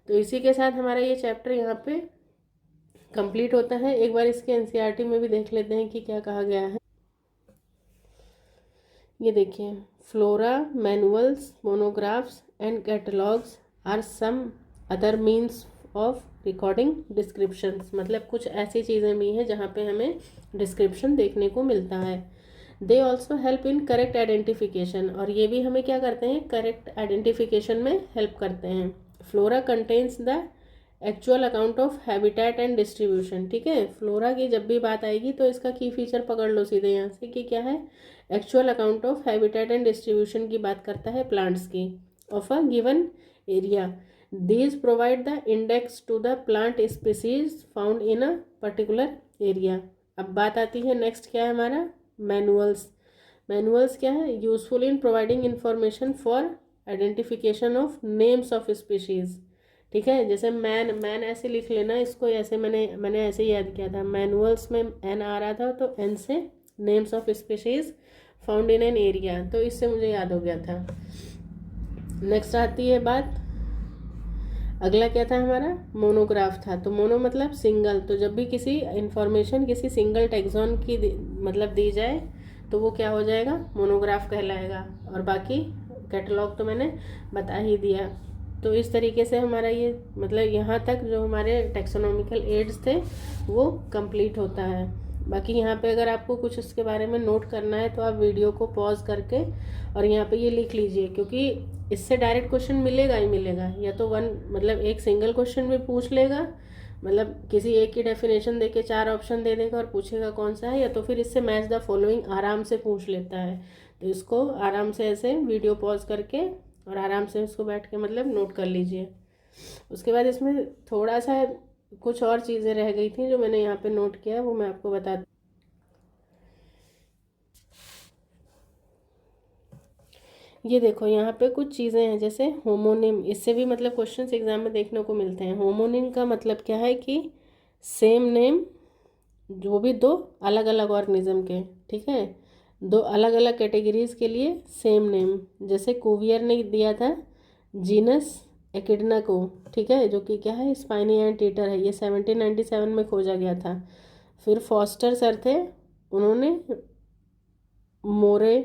तो इसी के साथ हमारा ये चैप्टर यहाँ पे कंप्लीट होता है। एक बार इसके एनसीईआरटी में भी देख लेते हैं कि क्या कहा गया है। ये देखिए, flora manuals, monographs and catalogues are some other means of recording descriptions, मतलब कुछ ऐसी चीज़ें भी हैं जहाँ पे हमें डिस्क्रिप्शन देखने को मिलता है। They also help in correct identification, और ये भी हमें क्या करते हैं, करेक्ट आइडेंटिफिकेशन में हेल्प करते हैं। Flora contains the actual account of habitat and distribution, ठीक है। फ्लोरा की जब भी बात आएगी तो इसका की फीचर पकड़ लो सीधे यहाँ से कि क्या है, actual account of habitat and distribution की बात करता है प्लांट्स की of a given area. These provide the index to the plant species found in a particular area. अब बात आती है नेक्स्ट क्या है हमारा, मैनुअल्स। मैनुअल्स क्या है, useful in providing information for identification of names of species, ठीक है। जैसे मैन, मैन ऐसे लिख लेना इसको, ऐसे मैंने ऐसे ही याद किया था, मैनुअल्स में एन आ रहा था तो एन से names of species found in an area, तो इससे मुझे याद हो गया था। नेक्स्ट आती है बात, अगला क्या था हमारा, मोनोग्राफ था। तो मोनो मतलब सिंगल, तो जब भी किसी इंफॉर्मेशन किसी सिंगल टैक्सॉन की मतलब दी जाए तो वो क्या हो जाएगा, मोनोग्राफ कहलाएगा। और बाकी कैटलॉग तो मैंने बता ही दिया। तो इस तरीके से हमारा ये मतलब यहाँ तक जो हमारे टेक्सोनॉमिकल एड्स थे वो कंप्लीट होता है। बाकी यहाँ पे अगर आपको कुछ इसके बारे में नोट करना है तो आप वीडियो को पॉज करके और यहाँ पे ये लिख लीजिए, क्योंकि इससे डायरेक्ट क्वेश्चन मिलेगा ही मिलेगा। या तो वन मतलब एक सिंगल क्वेश्चन भी पूछ लेगा, मतलब किसी एक की डेफिनेशन देके 4 ऑप्शन दे देगा और पूछेगा कौन सा है, या तो फिर इससे मैच द फॉलोइंग आराम से पूछ लेता है। तो इसको आराम से ऐसे वीडियो पॉज करके और आराम से उसको बैठ के मतलब नोट कर लीजिए। उसके बाद इसमें थोड़ा सा कुछ और चीज़ें रह गई थी जो मैंने यहाँ पे नोट किया, वो मैं आपको बता। ये देखो यहाँ पे कुछ चीज़ें हैं जैसे होमोनिम, इससे भी मतलब क्वेश्चंस एग्जाम में देखने को मिलते हैं। होमोनिम का मतलब क्या है कि सेम नेम, जो भी दो अलग अलग ऑर्गेनिज्म के, ठीक है, दो अलग अलग कैटेगरीज के लिए सेम नेम। जैसे कुवियर ने दिया था जीनस एकिडना को, ठीक है, जो कि क्या है, स्पाइनी एंड टीटर है। ये 1797 में खोजा गया था। फिर फॉस्टर सर थे, उन्होंने मोरे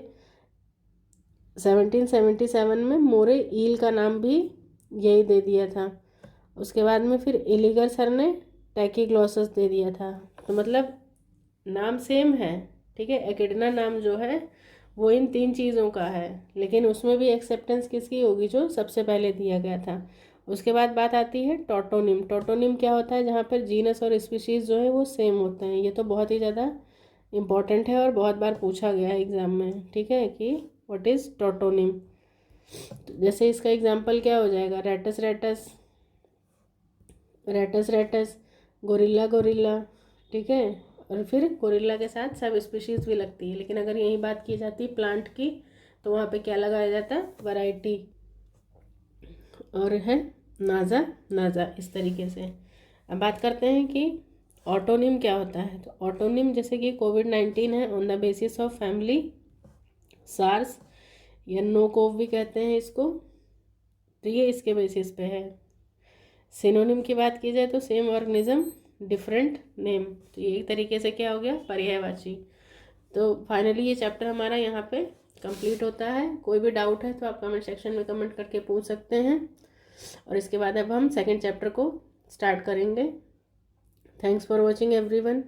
1777 में मोरे ईल का नाम भी यही दे दिया था। उसके बाद में फिर इलिगर सर ने टैकीग्लॉसस दे दिया था। तो मतलब नाम सेम है, ठीक है। एकिडना नाम जो है वो इन 3 चीज़ों का है, लेकिन उसमें भी एक्सेप्टेंस किसकी होगी, जो सबसे पहले दिया गया था। उसके बाद बात आती है टोटोनिम। टोटोनिम क्या होता है, जहाँ पर जीनस और स्पीशीज़ जो है वो सेम होते हैं। ये तो बहुत ही ज़्यादा इम्पॉर्टेंट है और बहुत बार पूछा गया है एग्ज़ाम में, ठीक है, कि व्हाट इज़ टोटोनिम। तो जैसे इसका एग्जाम्पल क्या हो जाएगा, rattus rattus, rattus rattus, gorilla gorilla, ठीक है। और फिर गोरिल्ला के साथ सब स्पीशीज़ भी लगती है, लेकिन अगर यही बात की जाती है प्लांट की तो वहाँ पे क्या लगाया जाता है, वैरायटी, और है नाजा नाजा, इस तरीके से। अब बात करते हैं कि ऑटोनिम क्या होता है। तो ऑटोनिम जैसे कि कोविड-19 है, on the basis of family SARS या नो कोव भी कहते हैं इसको, तो ये इसके बेसिस पे है। सिनोनिम की बात की जाए तो सेम ऑर्गेनिज्म डिफरेंट नेम, तो ये एक तरीके से क्या हो गया, पर्यायवाची। तो फाइनली ये चैप्टर हमारा यहाँ पे कंप्लीट होता है। कोई भी डाउट है तो आप कमेंट सेक्शन में कमेंट करके पूछ सकते हैं, और इसके बाद अब हम सेकंड चैप्टर को स्टार्ट करेंगे। Thanks for watching everyone.